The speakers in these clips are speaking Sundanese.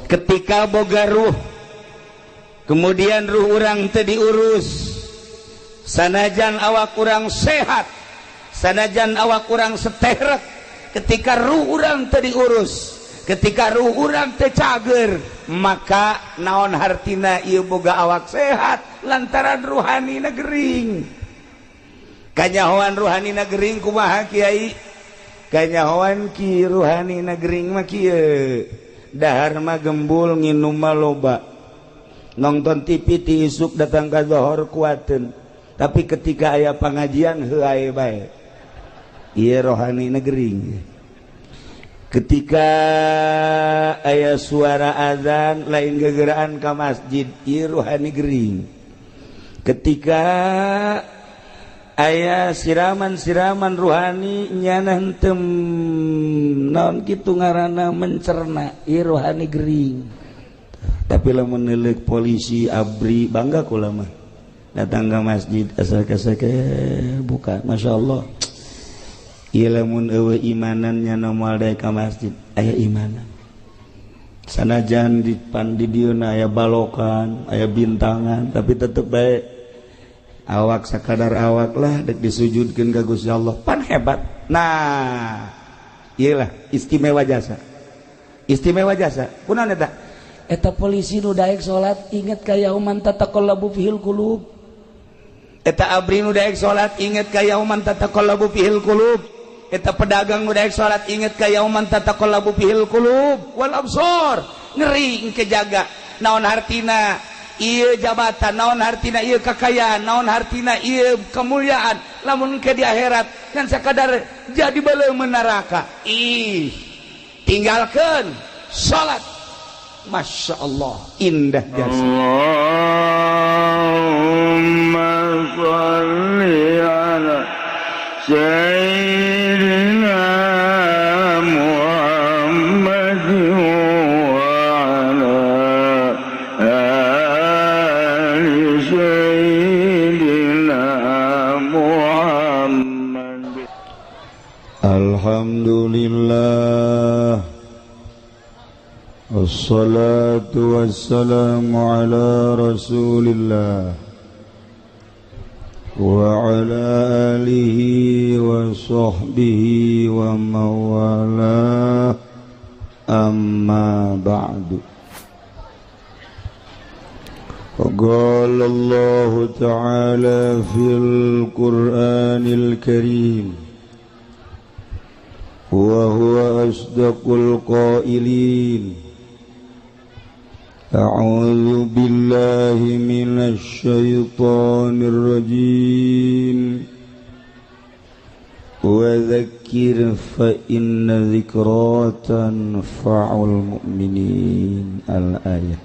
ketika boga ruh kemudian ruh urang teu diurus, sanajan awak urang sehat, sanajan awak urang seterek, ketika ruh urang teu diurus, ketika ruh urang teu cager, maka naon hartina ieu boga awak sehat lantaran ruhanina gering. Kanyahoan ruhanina gering kumaha Kiai? Kanyahoan ki ruhanina gering mah kieu, dahar mah gembul nginum mah loba, nonton TV ti isuk datang ka zohor kuateun, tapi ketika aya pangajian heuae bae. Ieu rohanina gering. Ketika aya suara azan lain gegeraan ka masjid, ieu rohani gering. Ketika aya siraman-siraman ruhani nyana henteu naon kitu ngaranna mencerna, ieu rohani gering. Tapi lamun neuleuh polisi abri bangga kula mah datang ka masjid asal kasake buka masyaallah. Ieu lamun eueuh imanan nyana moal daek ka masjid aya imanan. Sanajan di dieuna aya balokan, aya bintangan, tapi tetep bae awak sakadar awak lah dek disujudkeun ka Gusti Allah pan hebat. Nah iyalah istimewa jasa, istimewa jasa kunaon eta polisi nu daek salat inget ka yauman tataqallabu fihil qulub, eta abri nu daek salat inget ka yauman tataqallabu fihil qulub, eta pedagang nu daek salat inget ka yauman tataqallabu fihil qulub wal absar. Ngeri engke jaga naon hartina ieu jabatan, naon hartina ieu kakayaan, naon hartina ieu kemuliaan, lamun ke di akhirat kan sakadar jadi baleung neraka. Ih, tinggalkeun salat, masya Allah indah jasa. Allahumma shalli ala sayyidina Alhamdulillah, wassalatu wassalamu ala rasulillah wa ala alihi wa sahbihi wa mawala, amma ba'du. Qala Allah ta'ala fil Qur'anil Karim وهو أصدق القائلين أعوذ بالله من الشيطان الرجيم وذكر فإن ذكرى تنفع المؤمنين. الآية.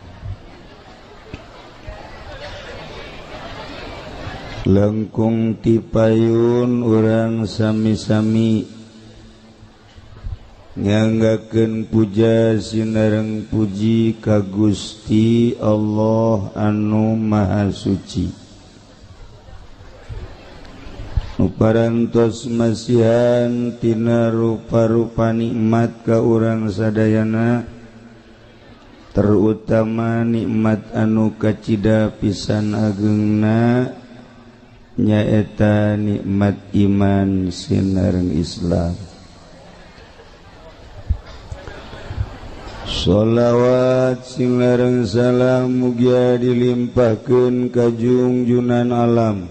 Langkung tipayun urang sami-sami nganggakeun puja sinareng puji ka Gusti Allah anu Maha Suci, nu parantos masihan tina rupa-rupa nikmat ka urang sadayana, terutama nikmat anu kacida pisan ageungna nyaeta nikmat iman sinareng Islam. Sholawat sinareng salam mugia dilimpahkeun ka junjunan alam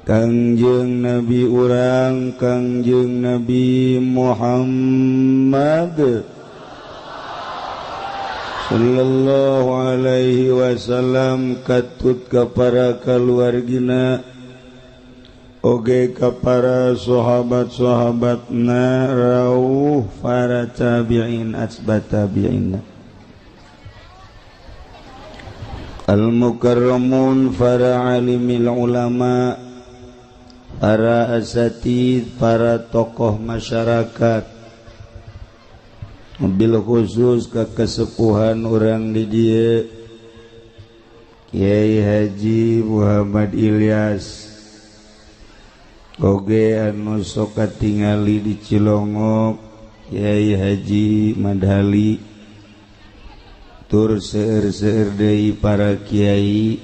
Kangjeng Nabi urang Kangjeng Nabi Muhammad sallallahu alaihi wasallam, katut ka para kaluargina oge ka para sahabat-sahabatna rawuh para tabi'in atba tabi'in al-mukarramun para alimil ulama, para asatid, para tokoh masyarakat, bil khusus ka kesepuhan urang di dieu Kiai Haji Muhammad Ilyas oge anu sok katingali di Cilongok Kiai Haji Madhali tur seueur-seueur deui para kiai,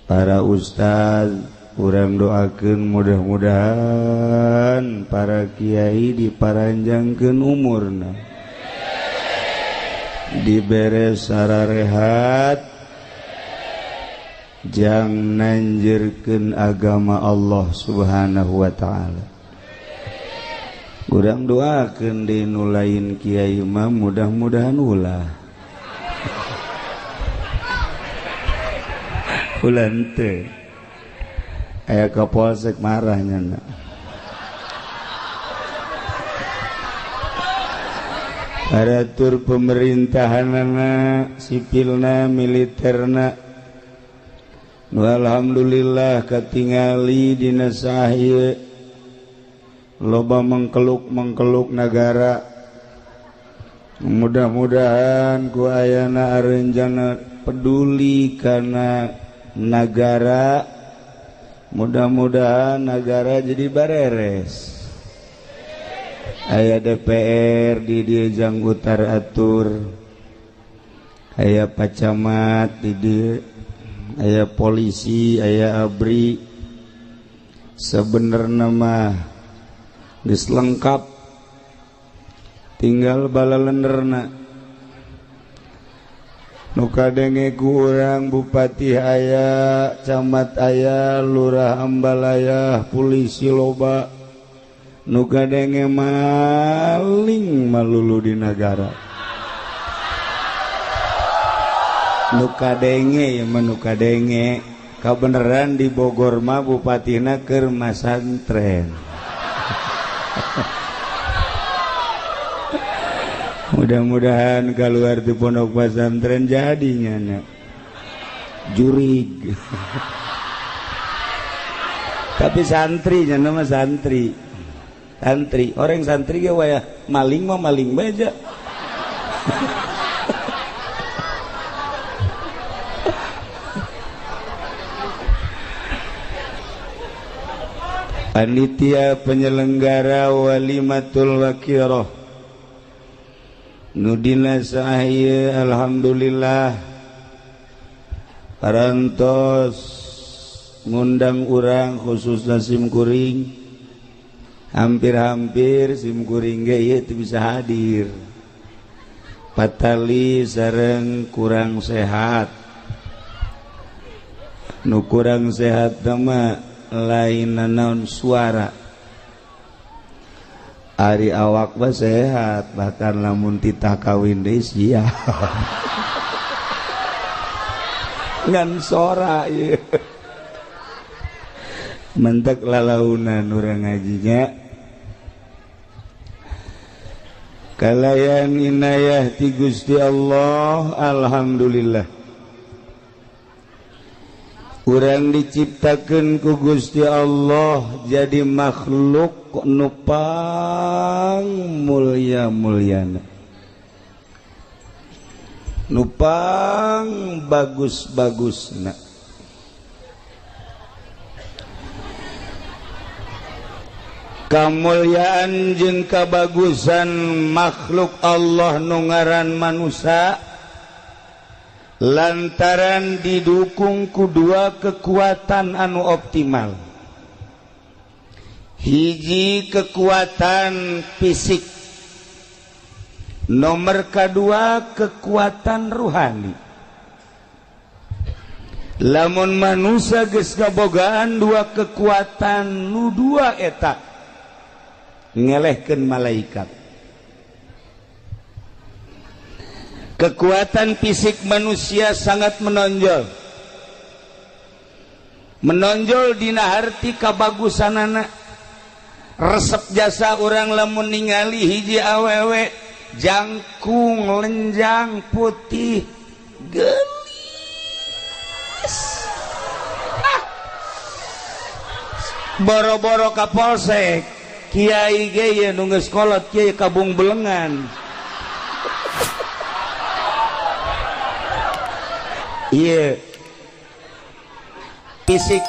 para ustaz, urang doakeun mudah-mudahan para kiai diparanjangkeun umurna, dibere sararehat, jang nanjeurkeun agama Allah Subhanahu wa ta'ala. Urang doakeun deui nu lain kiai mah mudah-mudahan ulah. Ulah henteu. Aya kapolsek marahnya na. Aratur pemerintahanna, sipilna, militerna, nu alhamdulillah katingali dina saha loba mengkeluk negara. Mudah-mudahan ku ayana areunjana peduli kana negara, mudah-mudahan negara jadi bareres. Aya DPR di dieu janggutar atur, aya pacamat di dieu, aya polisi, aya abri. Sebenarnya mah geus lengkap, tinggal balalenderna. Nu kadenge ku urang bupati aya, camat aya, lurah ambal aya, polisi loba. Nu kadenge maling malulu di negara. Nu kadenge ya nu kadenge, kabeneran di Bogor mah bupatina keur masantren. Mudah-mudahan keluar di pondok pesantren jadinya na jurig. Tapi santri nya nama santri. Santri, orang santri ge waya maling mah maling baja. Panitia penyelenggara walimatul wakirah nudina sahaya alhamdulillah parantos ngundang urang khususna simkuring, hampir-hampir simkuring ge ieu teu bisa hadir, patali sareng kurang sehat. Nu kurang sehat mah lain naon suara, ari awak mah sehat, bahkan lamun titah kawin deui sia ngan sora ieu mentek lalaunan urang ngajinya. Kalayan inayah ti Gusti Allah, alhamdulillah urang diciptakeun ku Gusti Allah jadi makhluk nupang mulya-mulyana, nupang bagus-bagusna. Kamulyaan jeung kabagusan makhluk Allah nu ngaran manusia lantaran didukung ku dua kekuatan anu optimal. Hiji kekuatan fisik, nomor kedua kekuatan ruhani. Lamun manusia geus kabogaan dua kekuatan nu dua eta ngelehkeun malaikat. Kekuatan fisik manusia sangat menonjol, menonjol dina harti kabagusanana. Resep jasa orang lamun ningali hiji awewe jangkung lenjang putih gelis, boro-boro ka polsek kiai ge ye nu geus kolot kiai kabung belengan. Iya fisik,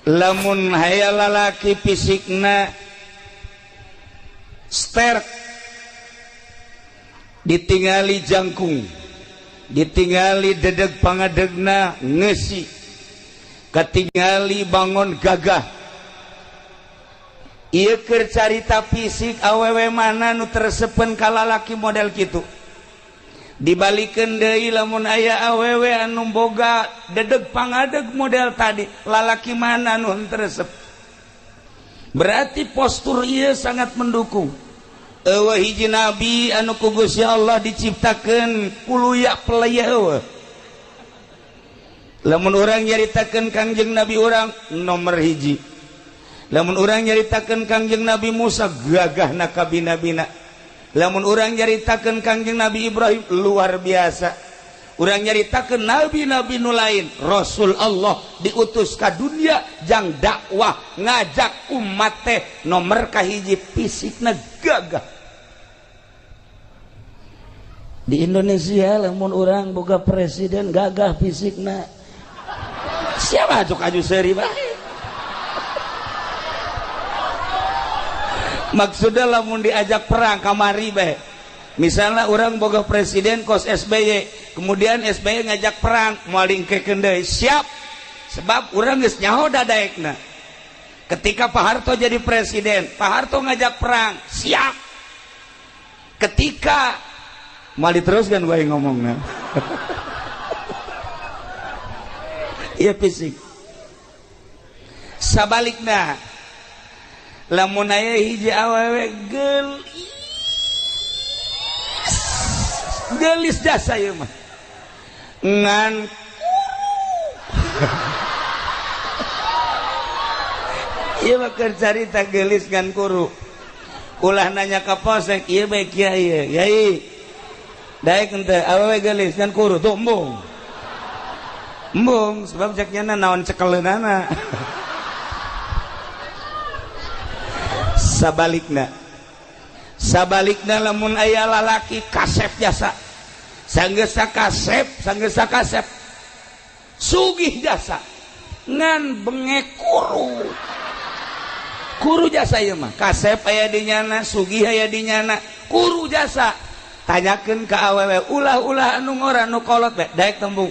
lamun hayal lalaki fisikna sterk, ditingali jangkung, ditingali dedeg pangadegna ngesi, katingali bangun gagah. Ieu keur carita fisik awewe mana nu tersepen ka lalaki model kitu. Dibalikeun deui lamun aya awewe anu boga dedeg pangadeg model tadi, lalaki mana nu teresep. Berarti postur ieu sangat mendukung. Eueuh hiji nabi anu ku Gusti Allah diciptakeun kuluyak pelaya eueuh. Lamun urang nyaritakeun Kangjeng Nabi urang nomor hiji. Lamun urang nyaritakeun Kangjeng Nabi Musa gagahna kabina-bina. Lamun urang nyaritakeun Kangjeng Nabi Ibrahim luar biasa. Urang nyaritakeun nabi-nabi nu lain, Rasul Allah diutus ka dunia jang dakwah ngajak umat teh nomor kahiji fisikna gagah. Di Indonesia lamun urang boga presiden gagah fisikna. Siapa cok aju seuri bae. Maksudnya lamun diajak perang kamari bae. Misalnya orang boga presiden kos SBY, kemudian SBY ngajak perang moal dingkekeun deui, siap. Sebab urang geus nyaho dadaekna. Ketika Pak Harto jadi presiden, Pak Harto ngajak perang, siap. Ketika moal diteruskan bae ngomongna. Iya fisik. Sabalikna lamun aya hiji awewe gelis jasa ieu mah ngan ieu mah keur carita gelis ngan kuru. Ulah nanya ka posek ieu bae kieu yai daek henteu awewe gelis ngan kuru tuh embung sebab ceknya naon cekeleunana. Sabalikna lamun aya lalaki kasep jasa, sanggesa kasep sugih jasa ngan bengek kuru jasa ieu mah. Kasep aya di nyana, sugih aya di nyana, kuru jasa. Tanyakeun ka awewe ulah anu ngora nu kolot bae daek tembung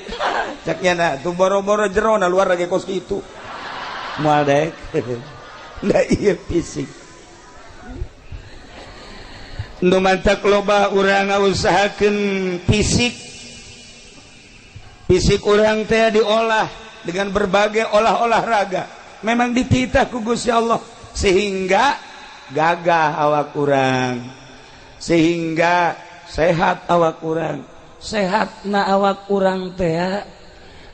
cek nyana tu boro-boro jerona luar lagi kos kitu moal daek. Da ieu fisik. Nu mantak loba urang ngausahakeun fisik urang teh diolah dengan berbagai olahraga. Memang dititah ku Gusti Allah sehingga gagah awak urang, sehingga sehat awak urang. Sehatna awak urang teh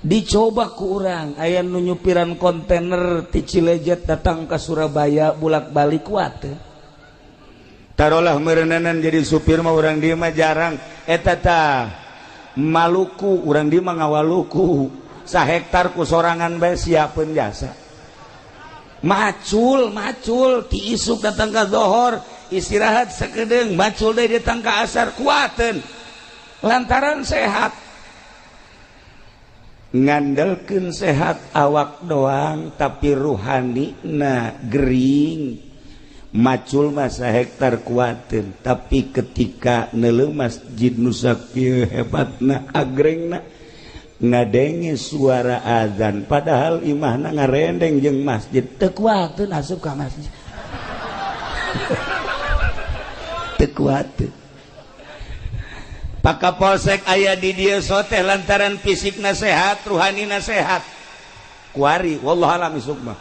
dicoba ku urang. Aya nu nyupiran kontainer ti Cilejet datang ke Surabaya bolak-balik kuat teh. Taruhlah meureunanan jadi supir mah urang dieu mah jarang eta tah Maluku, urang dieu mah ngawaluku. Sahektar ku sorangan bae siapeun jasa. Macul ti isuk datang ka zohor, istirahat sakedeung, macul deui datang ka asar kuateun. Lantaran sehat. Ngandelkeun sehat awak doang tapi ruhanina gering. Macul masa hektar kuatin, tapi ketika neuleuh masjid nu sakieu hebatna agrengna ngadenge suara azan padahal imahna ngarendeng jeung masjid teu kuatin asup ka masjid. Teu kuatin. Pak Kapolsek aya di dieu soteh lantaran fisikna sehat, ruhanina sehat. Kuari wallahu alam isuk mah.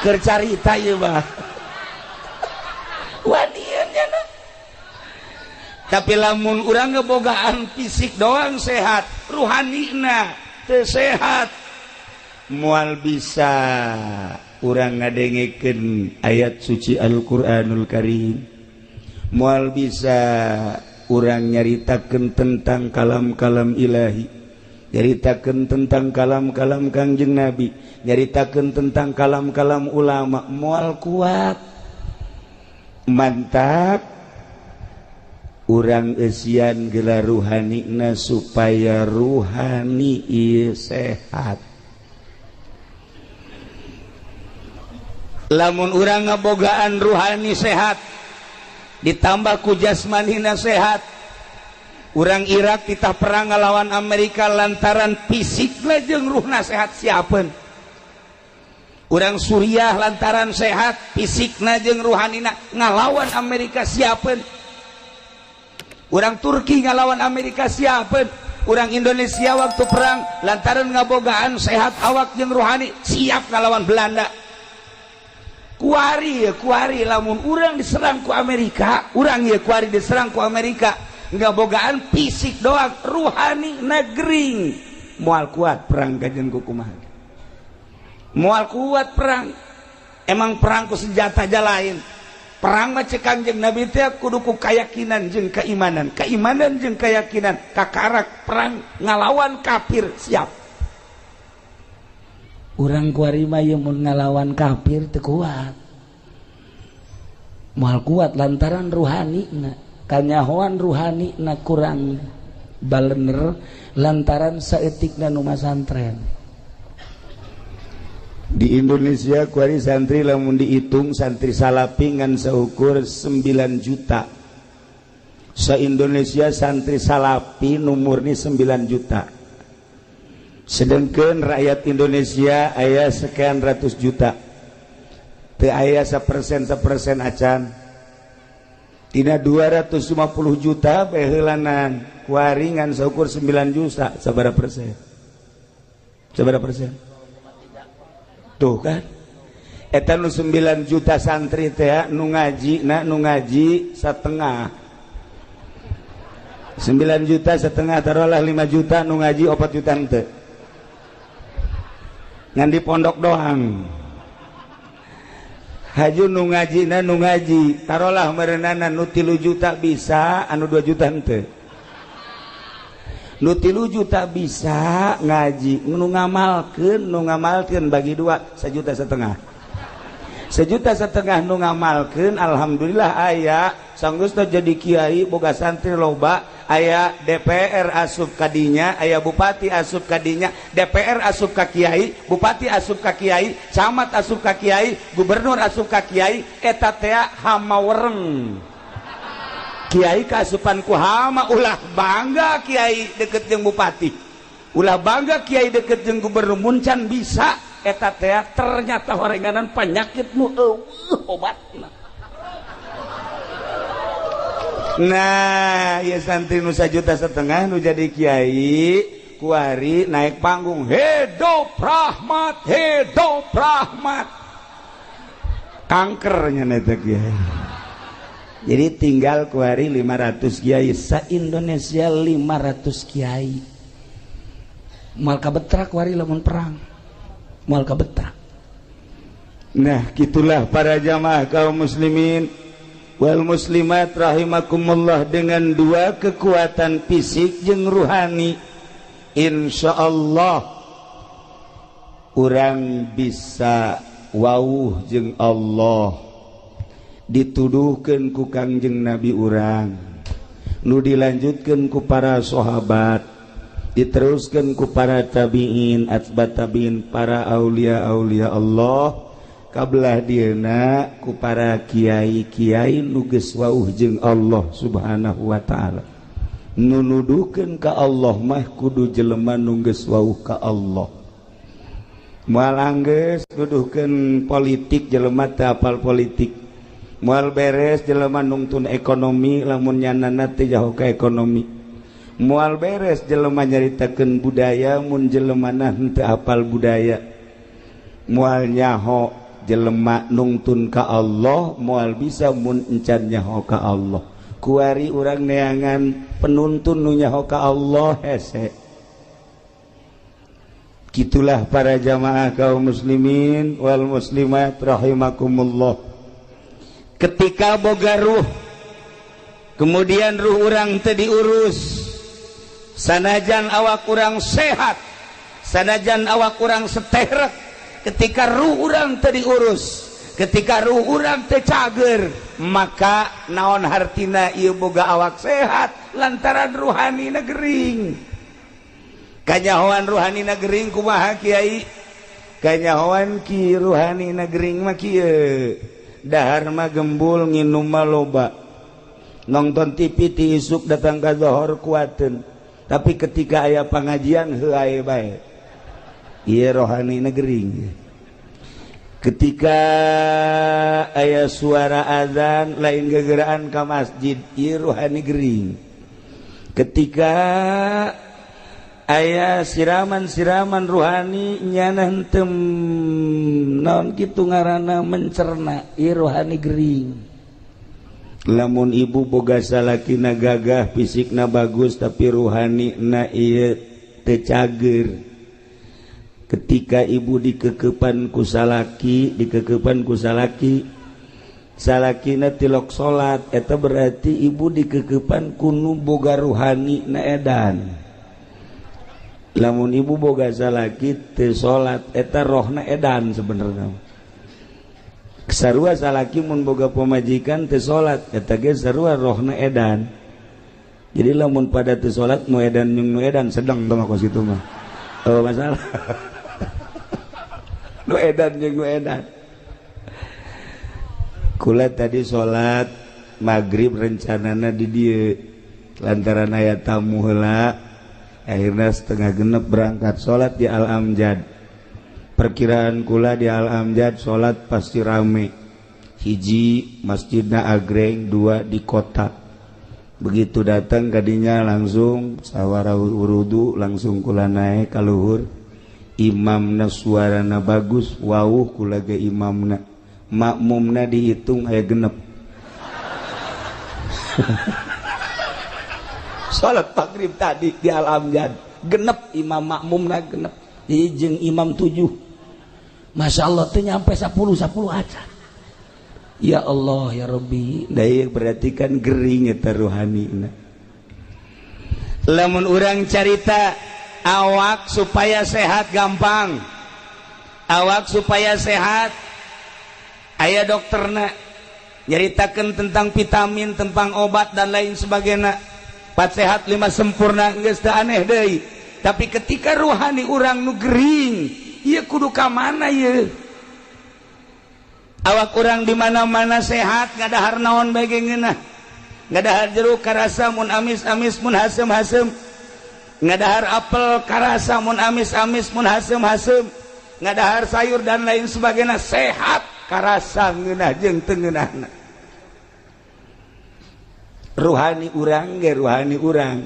Keur carita ieu mah. Wadiannya tapi lamun urang ngebogaan fisik doang sehat, ruhanina teu sehat. Moal bisa urang ngadengekeun ayat suci Al-Qur'anul Karim, moal bisa urang nyaritakeun tentang kalam-kalam ilahi, nyaritakeun tentang kalam-kalam Kangjeng Nabi, nyaritakeun tentang kalam-kalam ulama, moal kuat. Mantap urang eusian geula ruhanina supaya ruhani ieu sehat. Lamun urang ngabogaan ruhani sehat ditambah ku jasmanina sehat, urang Irak kita perang ngalawan Amerika lantaran fisikna jeung ruhna sehat siapeun. Urang Suriah lantaran sehat fisikna jeung ruhanina ngalawan Amerika siapeun. Urang Turki ngalawan Amerika siapeun. Urang Indonesia waktu perang lantaran ngabogaan sehat awak jeung ruhani siap ngalawan Belanda. Kuari lamun urang diserang ku Amerika, urang ye kuari diserang ku Amerika, ngabogaan fisik doang, ruhani negering. Moal kuat perang kajen ku kumaha. Moal kuat perang. Emang perang ku senjata aja lain. Perang mah cek Kangjeng Nabi teh kudu ku keyakinan jeung keimanan. Keimanan jeung keyakinan kakarak perang ngalawan kafir siap. Urang kuari mah ye mun ngalawan kafir teu kuat. Moal kuat lantaran ruhanina. Kanyahoan ruhanina kurang balener lantaran saeutikna nu masantren. Di Indonesia kuari santri lamun dihitung santri salapi ngan seukur 9 juta. Sa-Indonesia santri salapi numurni 9 juta. Sedangkan rakyat Indonesia aya sekian ratus juta. Teu aya 1% acan. Tina 250 juta bae heulanan kuari ngan seukur 9 juta sabaraha persen? Sabaraha persen? Tuh kan eta nu 9 juta santri teh nu ngaji setengah 9 juta setengah taruhlah 5 juta nu ngaji 4 juta teu ngan di pondok doang. Haju nu ngaji taruhlah merenana nu 3 juta bisa anu 2 juta teu nu 3 juta bisa ngaji nu ngamalkeun bagi 2 1,5 juta 1,5 juta nu ngamalkeun alhamdulillah aya sanggeus jadi kiai boga santri loba aya DPR asup kadinya aya bupati asup kadinya DPR asup ka kiai bupati asup ka kiai camat asup ka kiai gubernur asup ka kiai eta teh hamawereng. Kiai kasupan ku hama ulah bangga kiai deket jeung bupati. Ulah bangga kiai deket jeung gubernur muncan bisa eta teh ternyata horenganan penyakit nu obatna. Nah, ieu santri nu 1,5 juta nu jadi kiai kuari naik panggung hidup rahmat kankernya eta kiai. Jadi tinggal kuari 500 kiai sa-Indonesia 500 kiai. Moal kabetrak kuari lamun perang. Moal kabetrak. Nah, gitulah para jamaah kaum muslimin wal muslimat rahimakumullah dengan 2 kekuatan fisik jeung ruhani. Insyaallah urang bisa wauh jeung Allah. Dituduhkeun ku Kangjeng Nabi urang nu dilanjutkeun ku para sahabat diteruskeun ku para tabiin atba tabiin para aulia Allah kabelah dieuna ku para kiai-kiai nu geus wauh jeung Allah Subhanahu wa taala. Nu nuduhkeun ka Allah mah kudu jelema nu geus wauh ka Allah. Moal anggeus nuduhkeun politik jelema teu apal politik. Moal beres jelema nungtun ekonomi lamun nyanana teh jauh ka ekonomi. Moal beres jelema nyaritakeun budaya mun jelemana henteu apal budaya. Moal nyaho jelema nungtun ka Allah moal bisa mun encan nyaho ka Allah. Kuari urang neangan penuntun nu nyaho ka Allah hese. Gitulah para jamaah kaum muslimin wal muslimat rahimakumullah. Ketika boga ruh kemudian ruh urang teu diurus sanajan awak urang sehat sanajan awak urang seterek ketika ruh urang teu diurus ketika ruh urang teu cager maka naon hartina ieu boga awak sehat lantaran ruhanina gering. Kanyahoan ruhanina gering kumaha kiai? Kanyahoan ki ruhanina gering mah kieu dahar mah gembul nginum mah loba nonton TV ti isuk datang ka zuhur kuateun tapi ketika aya pengajian heuh aya bae ieu rohani negering ketika aya suara azan lain gegeraan ka masjid ieu rohani gering ketika aya siraman-siraman rohani nyana henteu naon kitu ngaranna mencerna ieu rohani gering lamun ibu boga salakina gagah fisikna bagus tapi rohani na ieu teu cager ketika ibu dikekepan ku salaki salakina tilok salat eta berarti ibu dikekepan kuno boga rohani na edan lamun ibu boga salaki teu salat eta rohna edan sebenarnya sarua salaki mun boga pamajikan teu salat eta ge sarua rohna edan jadi lamun pada teu salat nu edan jeung nu edan sedang tong kos kitu mah oh masalah nu edan jeung nu edan kula tadi salat maghrib rencanana di dieu lantaran aya tamu heula akhirna setengah genep berangkat salat di Al Amjad perkiraan kula di Al Amjad salat pasti rame hiji masjidna agreng dua di kota begitu datang kadinya langsung sawara wudu langsung kula naik ka luhur imamna suarana bagus wawuh kula ge imamna makmumna dihitung aya genep salat maghrib tadi di Al Amjad genep imam makmumna genep jeung imam 7 Masya Allah teh nyampe 10 acan ya Allah ya Rabbi da berarti kan gering eta rohanina lamun urang carita awak supaya sehat gampang awak supaya sehat aya dokterna nyaritakeun tentang vitamin tentang obat dan lain sebagainya 4 sehat 5 sempurna geus teu aneh deui tapi ketika rohani urang nu gering ieu kudu ka mana ieu awak urang di mana-mana sehat ngadahar naon bae ge ngeunah ngadahar jeruk karasa mun amis-amis mun hasem-hasem ngadahar apel karasa mun amis-amis mun hasem-hasem ngadahar sayur dan lain sebagainya sehat karasa ngeunah jeung teu ngeunahna rohani urang ge rohani urang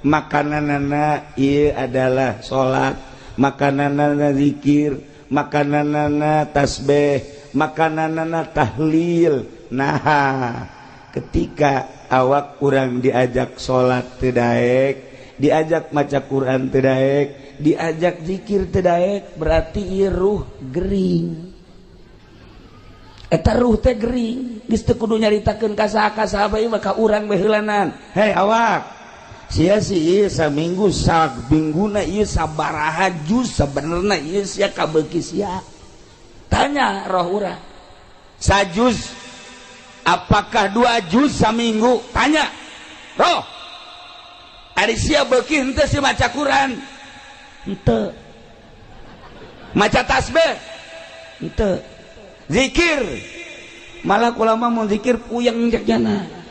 makananana ieu adalah salat makananana zikir makananana tasbih makananana tahlil nah ketika awak urang diajak salat teu daek diajak maca Quran teu daek diajak zikir teu daek berarti ieu ruh gering eta ruh teh gering geus teu kudu nyaritakeun ka saha bae mah ka urang baheulanan hei awak sia si ieu saminggu samingguna ieu sabaraha juz sabenerna ieu sia kabeuki sia tanya roh urang sajuz apakah 2 juz saminggu tanya roh ari sia beuki henteu si maca Quran henteu maca tasbih henteu zikir malah ulama mun zikir puyeng jagjana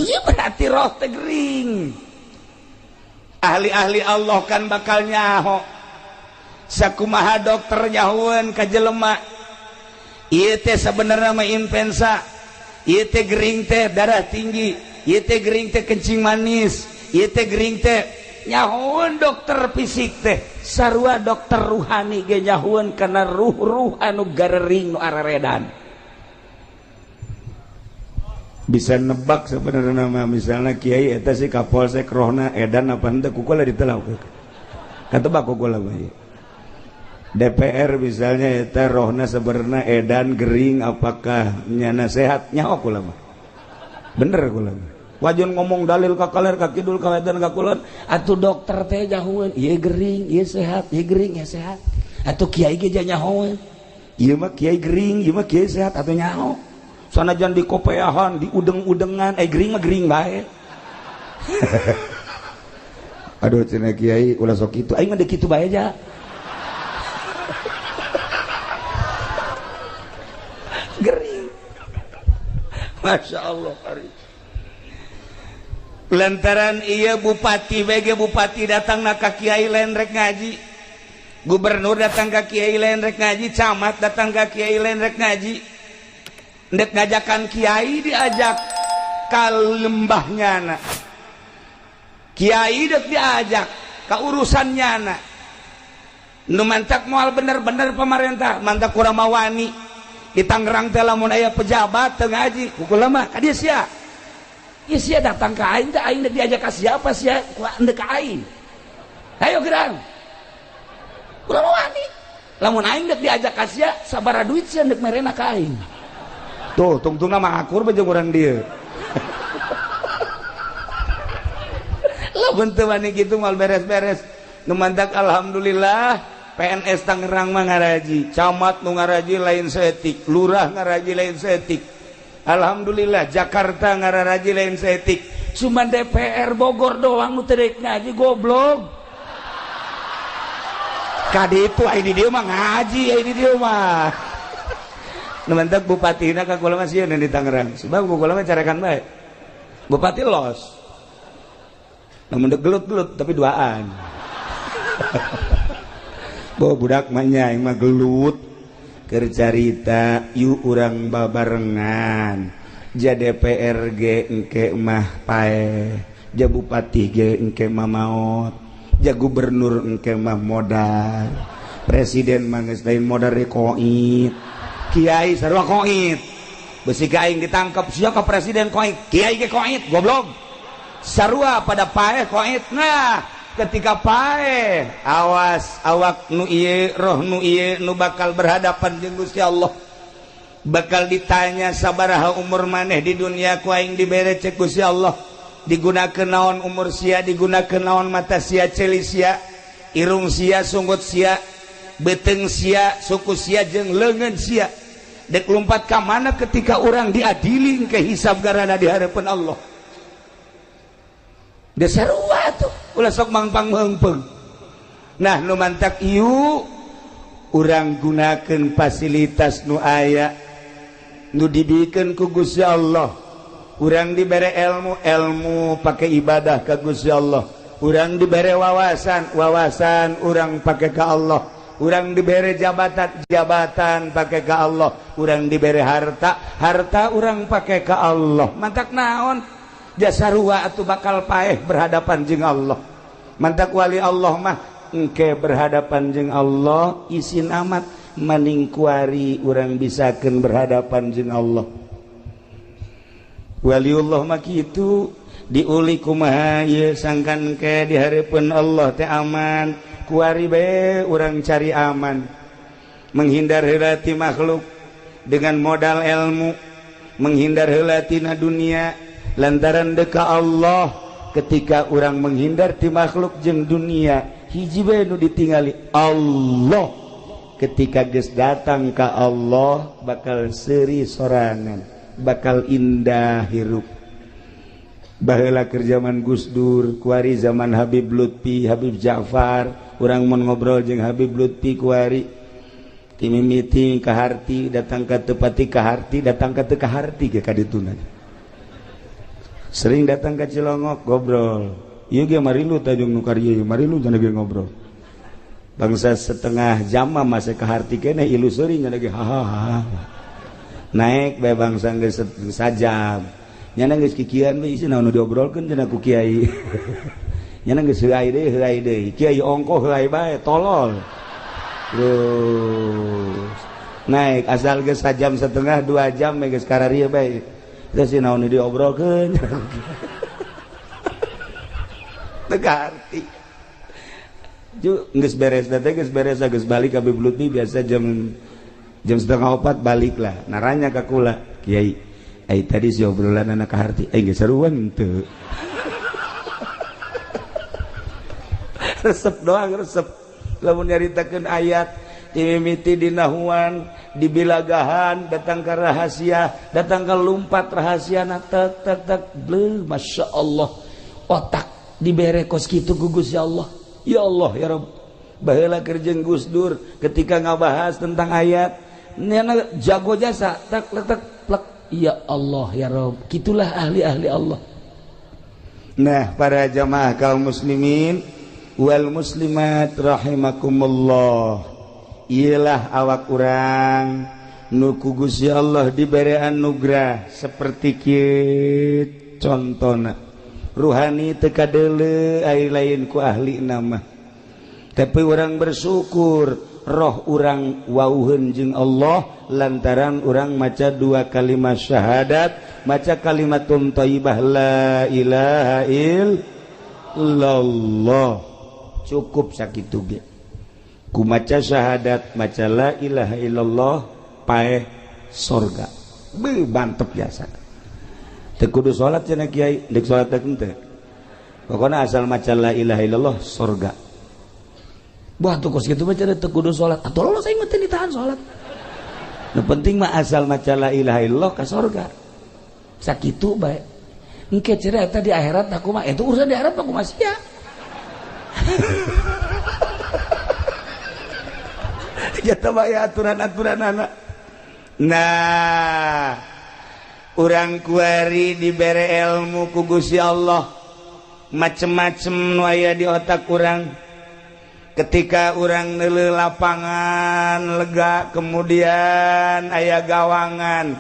iya berarti roh teh gering ahli-ahli Allah kan bakal nyaho sakumaha dokter nyahoeun ka jelema ieu teh sabenerna mah influenza ieu teh gering teh darah tinggi ieu teh gering teh kencing manis ieu teh gering teh nyahoeun dokter fisik teh sarua dokter ruhani ge nyahoeun kana ruh-ruh anu garering nu araredan bisa nebak sebenarnya mah misalnya kiai eta si kapolsek rohna edan apa henteu kukula ditelau katebak kukula bae DPR misalnya eta rohna sebenarnya edan gering apakah nyana sehat nyaho kula mah bener kula mah wajan ngomong dalil ka kaler ka kidul ka wetan ka kulon atuh dokter teh nyahoeun ieu gering ieu sehat ieu gering ieu sehat atuh kiai ge nyahoeun ieu mah kiai gering ieu mah kiai sehat atuh nyaho sanajan di kopeahan di udeng-udengan gering mah gering bae aduh cenah kiai ulah sok kitu aing mah deuk kitu bae aja gering Masya Allah lantaran iya bupati BG bupati datang na ka kiai lain rek ngaji, gubernur datang ka kiai lain rek ngaji, camat datang ka kiai lain rek ngaji, ndek ngajakan kiai diajak ka lembahnya na kiai dek diajak ka urusannya na nu mantak moal bener-bener pemerintah mantak kurang mawani di Tangerang teh lamun aya pejabat teu ngaji kukula mah ka dieu sia ieu sia datang ka aing teh aing diajak ka siapa sia ku endek ka aing ayo gerang kurang mawani lamun aing dek diajak ka sia sabaraha duit sia endek merena ka aing tuh tungtungna mah akur jeung urang dieu lamun teu wani kitu mal beres-beres nu mantak alhamdulillah PNS Tangerang mah ngaraji, camat nu ngaraji lain seetik, lurah ngaraji lain seetik. Alhamdulillah Jakarta ngaraji lain seetik. Cuma DPR Bogor doang nu teu deuk ngaji goblok. Kadi itu ini dia mah ngaji, ini dia mah. Nu mentek bupatina ka kula mah sieun di Tangerang. Sebab kula mah carekan bae. Bupati los. Namun dek gelut-gelut tapi duaan. Bo budak manya yang mah gelut keur carita yuk urang babarengan ja DPRG engke mah pae ja bupati ge engke mah maot ja gubernur engke mah modal presiden mah geus lain modal koit kiai sarua koit beusi ka aing ditangkap sia ka presiden koit kiai ge koit goblok sarua pada pae koit nah ketika pae awas awak nu ieu roh nu ieu nu bakal berhadapan jeung Gusti Allah bakal ditanya sabaraha umur maneh di dunia ku aing dibere cek Gusti Allah digunakeun naon umur sia digunakeun naon mata sia ceuli sia irung sia sunggut sia beuteung sia suku sia jeung leungeun sia dek lumpat ka mana ketika urang diadili ke hisab garana di hareupeun Allah desarua tuh ulah sok mangpang meungpeung. Nah nu mantak ieu urang gunakeun fasilitas nu aya nu dibikeun ku Gusti Allah. Urang dibere ilmu pake ibadah ka Gusti Allah. Urang dibere wawasan urang pake ka Allah. Urang dibere jabatan pake ka Allah. Urang dibere harta urang pake ka Allah. Mantak naon? Jasarua atuh bakal paeh berhadapan jeung Allah. Mantak wali Allah mah engke berhadapan jeung Allah isin amat maning kuari urang bisakeun berhadapan jeung Allah. Waliullah mah kitu diuli kumaha ieu sangkan ke di hareupeun Allah teh aman, kuari bae urang cari aman. Menghindar heula ti makhluk dengan modal ilmu, menghindar heula tina dunia lantaran deka Allah. Ketika orang menghindar ti makhluk jeung dunia hiji bae nu ditingali Allah, ketika geus datang ka Allah bakal seuri sorangan, bakal indah hirup. Baheula keur zaman Gus Dur kuari zaman Habib Lutfi Habib Ja'far urang mun ngobrol jeung Habib Lutfi kuari ti mimiti ka harti datang ka teu pati ka harti datang ka teu ka harti ge ka dituna. Sering datang ke Cilongok ngobrol ieu ge marilu tajung nu karya ieu marilu cenah ge ngobrol bangsa setengah jam mah masih ka harti keneh ilu seuring cenah ge hahaha naik bae bangsa geus sajam nyana geus kikian we isi naon nu diobrolkeun cenah ku kiai nyana geus heuai deui kiai ongko heuai bae tolol terus naik asal geus sajam setengah 2 jam geus kararieu bae terus si naon diobrolkeun teka arti ju geus beres teh geus geus balik ka Habib Lutfi biasa jam 3:30 balik lah naranya ka kula kiai ai tadi si obrolan anak ka harti ai geus saruan teu resep doang resep lamun nyaritakeun ayat dimimiti dinahuan dibilagahan datang ke rahasia datang ke lumpat rahasia tek bleu masya Allah otak dibere kos kitu ku Gusti Allah ya Allah ya Rabb baheula keur jeung Gus Dur ketika ngabahas tentang ayat nyana jago jasa tak letak plek ya Allah ya Rabb. Gitulah ahli-ahli Allah. Nah, para jamaah kaum muslimin wal muslimat rahimakumullah, ialah awak urang nu ku Gusti Allah diberi anugerah seperti kieu contona. Ruhani teu kadeuleu ai lain ku ahli nama. Tapi urang bersyukur roh urang wauheun jeung Allah lantaran urang maca 2 kalimat syahadat, maca kalimatun thayyibah la ilaha illallah. Cukup sakitu ge. Ku maca syahadat, maca la ilaha illallah paeh surga. Beuh mantep biasa. Teu kudu salat cenah kiai, deuk salat teh henteu. Pokona asal maca la ilaha illallah surga. Wah tuh kos gitu baca teu kudu salat. Atuh Allah saya mah teu ditahan salat. Nu penting mah asal maca la ilaha illallah ka surga. Sakitu bae. Engke cenah eta di akhirat aku mah itu urusan di akhirat aku mah sia. Jata bae aturan-aturan anak. Nah, urang kuari dibere ilmu ku Gusti Allah macem-macem nu aya di otak urang. Ketika urang neuleuh lapangan lega, kemudian aya gawangan,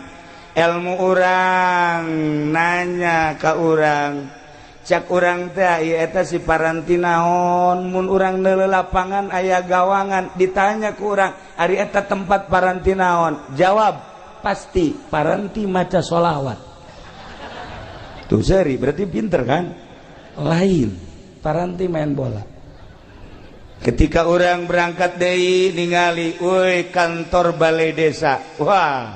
ilmu urang nanya ka urang, cak urang teh ieu eta si paranti naon mun urang neuleuh lapangan aya gawangan, ditanya ku urang ari eta tempat paranti naon, jawab pasti paranti maca sholawat. Tuh seri berarti pinter kan? Lain paranti main bola. Ketika orang berangkat deui ningali euy kantor balai desa, wah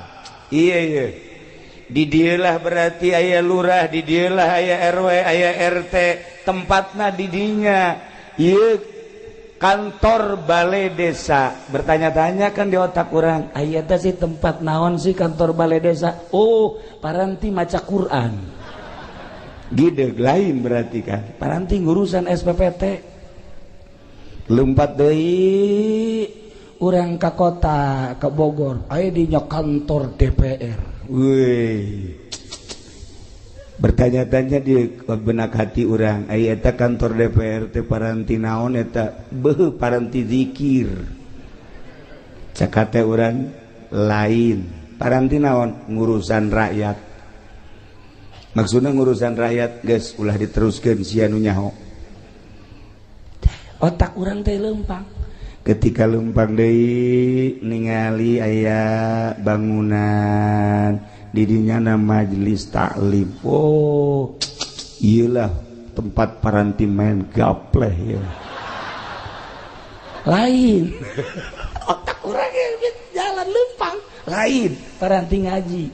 iya di dieu lah berarti aya lurah, di dieu lah aya RW, aya RT, tempatna di dinya. Ieu kantor balai desa. Bertanya-tanya kan di otak orang, aya teh si tempat naon sih kantor balai desa? Oh, paranti maca Quran. Gideg lain berarti kan. Paranti ngurusan SPPT. Lumpat deui urang ka kota ka Bogor, aya dinya kantor DPR. Weuy. Bertanya-tanya di benak hati urang, aya eta kantor DPR teh paranti naon eta? Beuh paranti zikir. Caka teh urang lain. Paranti naon? Ngurusan rakyat. Maksudna ngurusan rakyat geus ulah diteruskeun sia nu nyaho. Otak urang teh leumpang. Ketika leumpang deui ningali aya bangunan di dinya na majelis taklim. Oh, iyalah tempat paranti main gapleh ya. Lain. Otak urang jalan leumpang. Lain paranti ngaji.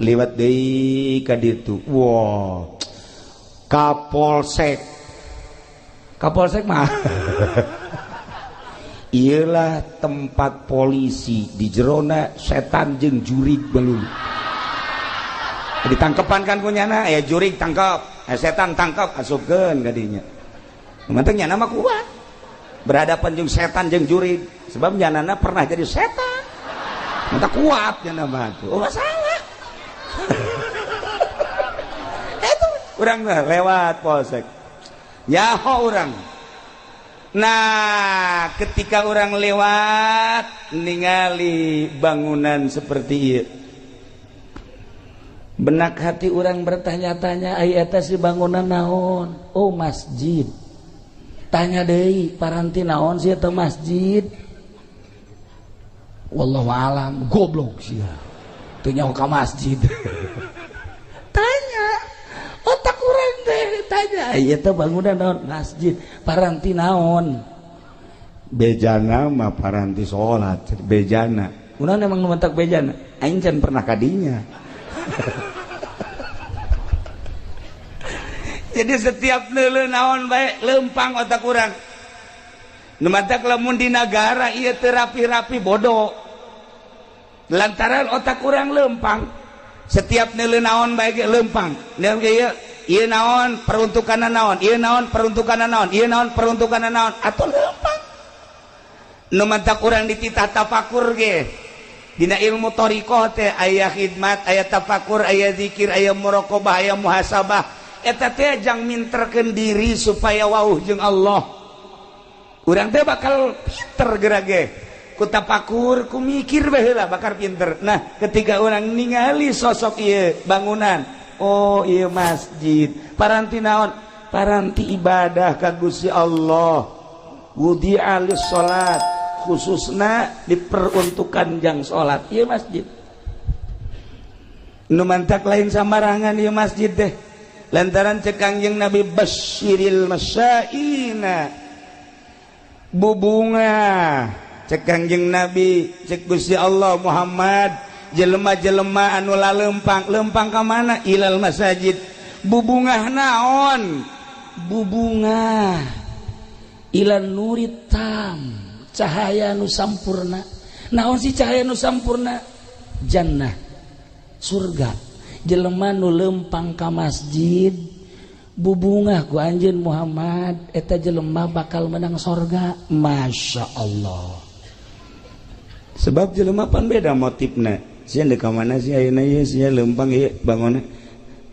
Liwat deui ka ditu. Wow. Kapolsek. Kapolsek mah ialah tempat polisi di jerona setan jeung jurig belum ditangkepan kan kunyana ya jurig tangkap setan tangkap asupkeun ka dinya manteng nyana mah kuat berhadapan jeung setan jeung jurig sebab nyanana pernah jadi setan manteng kuat nyana mah tuh oh masalah itu urang lewat polsek nyaho orang. Nah, ketika orang lewat ningali bangunan seperti ieu, benak hati orang bertanya-tanya, aya eta si bangunan naon? Oh, masjid. Tanya deui, paranti naon sih eta masjid? Wallahu alam, goblok sia. Teu nyaho ka masjid. Tanya otak urang teh tanya ieu teh bangunan naon? Masjid. Paranti naon? Bejana mah paranti salat bejana. Urang emang nu mentak bejana aing can pernah kadinya. Jadi setiap neuleuh naon bae leumpang otak urang. Nu mentak lamun di nagara ieu teu rapi-rapi bodoh. Lantaran otak urang leumpang. Setiap neuleuh naon bae ge leumpang. Neuleuh ge ieu naon peruntukanna naon, ieu naon peruntukanna naon, ieu naon peruntukanna naon, atuh leumpang. Nu mantak urang dititah tafakur ge Dina ilmu thariqah teh aya khidmat, aya tafakur, aya zikir, aya muraqabah, aya muhasabah. Eta teh jang minterkeun diri supaya wauh jeung Allah. Urang teh bakal pinter gerage. Ku tafakur, ku mikir bae heula bakal pinter. Nah, ketika urang ningali sosok ieu bangunan, oh ieu masjid. Paranti naon? Paranti ibadah ka Gusti Allah. Wudi'a lis-shalat, khususna diperuntukkan jang salat ieu masjid. Nu mantak lain sambarangan ieu masjid teh. Lantaran cek Kangjeng Nabi basyiril masyaina. Bubunga cek Kangjeng Nabi, cek Gusti Allah Muhammad, jelema-jelema anu lalempang, lempang ka mana? Ilal masajid. Bubungah naon? Bubunga ilan nuritam, cahaya nu sampurna. Naon si cahaya nu sampurna? Jannah, surga. Jelema nu lempang ka masjid, bubungah ku anjeun Muhammad, eta jelema bakal menang surga. Masya Allah. Sebab jelema pan beda motifna. Sia deuk ka mana sih ayeuna ieu sia lempang ieu bangunna?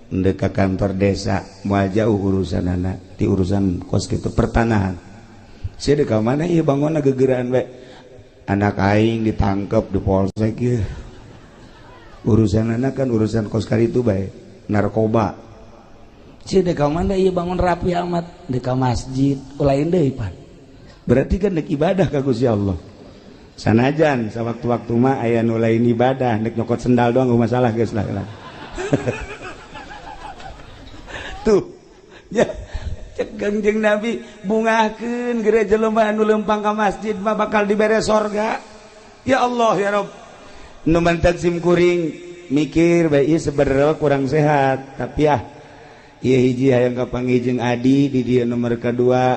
Deuk ka kantor desa, moal jauh urusanana, ti urusan kos kitu pertanahan. Sia deuk ka mana ieu bangunna gegeuraan bae. Anak aing ditangkep di polsek ieu. Urusanana kan urusan kos karitu bae, narkoba. Sia deuk ka mana ieu bangun rapi amat, deuk ka masjid, lain deui pan. Berarti kan deuk ibadah ka Gusti Allah. Sanajan sawaktu-waktu mah aya nu lain ibadah, deuk nyokot sendal doang masalah geus lah. Tuh ya cek Kangjeng Nabi bungahkeun gereja jelema anu lempang ka masjid mah bakal dibere sorga. Ya Allah ya Rabb. Nu mantak sim kuring mikir bae ieu sebenarnya kurang sehat, tapi ieu hiji hayang kapanggih jeung Adi di dieu nomor kadua,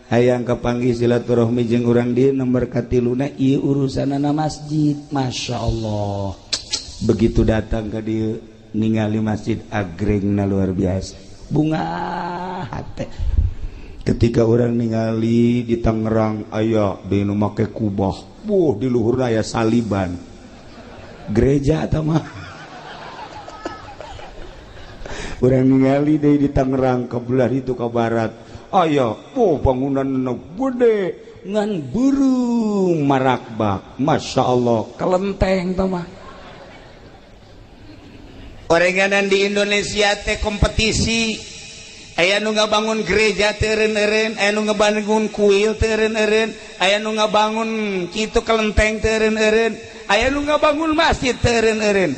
hayang kapanggih silaturahmi jeung urang di nomor katiluna. Ieu urusanana masjid. Masya Allah. Begitu datang ke dieu ningali masjid agrengna luar biasa, bunga hate. Ketika orang ningali di Tangerang aya di nu make kubah, di luhurna aya saliban, gereja atau mah. Orang ningali deui di Tangerang kabelah itu ka barat aya bangunan nu gede ngan burung marakbak. Masya Allah, kelenteng tah mah. Orenganan di Indonesia teh kompetisi, aya nu ngabangun gereja teu eureun-eureun, aya nu ngabangun kuil teu eureun-eureun, aya nu ngabangun kitu kelenteng teu eureun-eureun, aya nu ngabangun masjid teu eureun-eureun.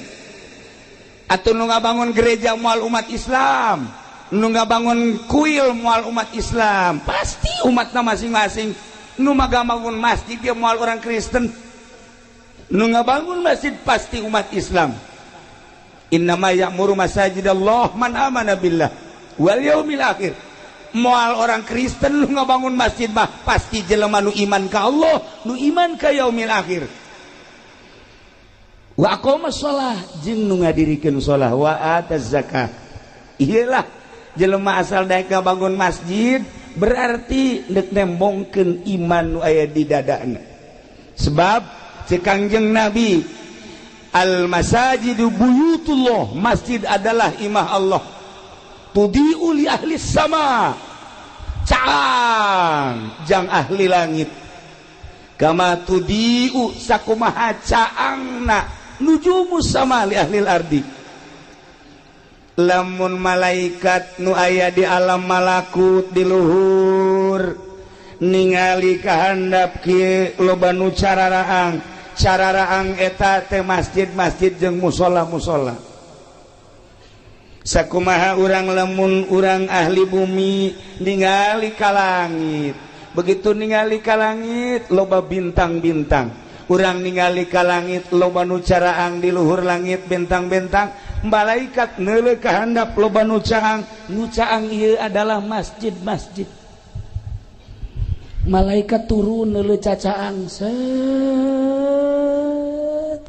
Atuh nu ngabangun gereja moal umat Islam, nu ngabangun kuil moal umat Islam, pasti umatna masing-masing. Nu ngabangun masjid dia moal orang Kristen, nu ngabangun masjid pasti umat Islam. Innama ya'muru masajidallah man amana billah wal yaumil akhir. Moal orang Kristen lu ngabangun masjid mah pasti jelema nu iman ka Allah, nu iman ka yaumil akhir. Wa aqamas shalah jeung nu ngadirikeun shalah, wa ataz zakah. Iyalah jelema asal daek ngabangun masjid berarti deuk nembongkeun iman nu aya di dadana. Sebab cek Kangjeng Nabi, al-masajidu buyutullah, masjid adalah imah Allah. Tudi'u li ahli sama, caang jang ahli langit. Kama tudi'u sakumaha caangna nujumus sama li ahli ardi. Lamun malaikat nu aya di alam malakut di luhur ningali kahandap kieu loba nu cararaang eta teh masjid-masjid jeung musola-musola. Sakumaha urang lamun urang ahli bumi ningali ka langit, begitu ningali ka langit loba bintang-bintang, urang ningali ka langit loba nu caraang di luhur langit bintang-bintang, malaikat neuleuh ka handap loba nu caang ieu adalah masjid-masjid. Malaikat turun neuleuh cacaang set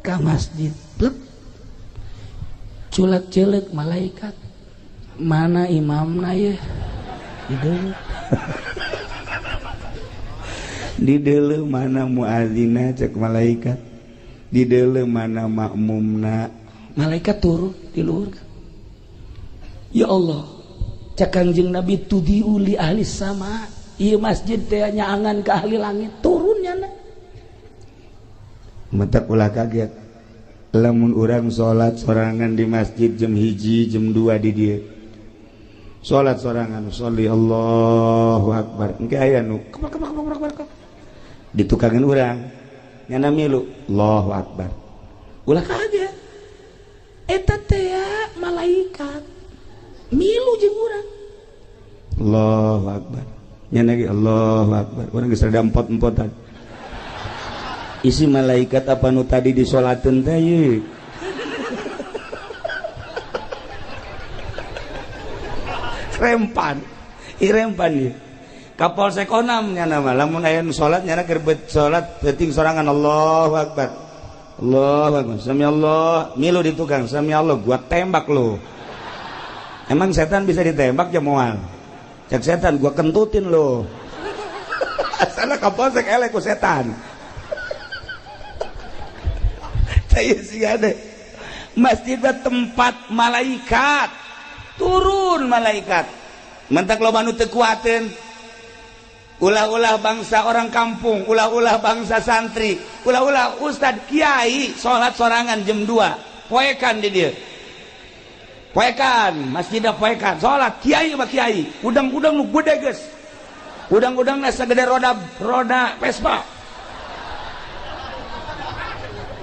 ka masjid, culek-culek malaikat, mana imamna ye? Di deuleuh mana muadzina cek malaikat. di dalam mana makmumna malaikat turun di luhur. Ya Allah, cak Kangjeng Nabi tudiu li ahli sama. Ieu masjid teh nyaangan ka ahli langit, turunnya na. Mentak ulah kaget. Lamun urang salat sorangan di masjid jam 1 jam 2 di dieu. Salat sorangan, sholli Allahu akbar. Engke aya nu ditukangan urang. Nyana milu Allahu akbar. Ulah kaget. Eta teh malaikat. Milu jeung urang. Allahu akbar. Nyana ge Allahu akbar. Urang geus rada empot-empotan. Isi malaikat apa nu tadi disolateun teh ye. Rempan. Irempan ye. Kapolsek Onam nya nama lamun aya nu salat nya keur salat teuting sorangan Allahu akbar. Allahu akbar. Sami Allah, milu di tukang sami Allah gua tembak lu. Emang setan bisa ditembak ya moal. Cek setan gua kentutin lu. Asana kapolsek elek ku setan. Saya sih ada. Masjidnya tempat malaikat. Turun malaikat. Mentak loba nu teu kuateun. Ulah-ulah bangsa orang kampung, ulah-ulah bangsa santri, ulah-ulah ustad kiai salat sorangan jam 2. Poekan di dieu. Poekan, masjidna poekan, salat kiai mah kiai. Udang-udang nu gede geus. Udang-udangna sagede roda Vespa.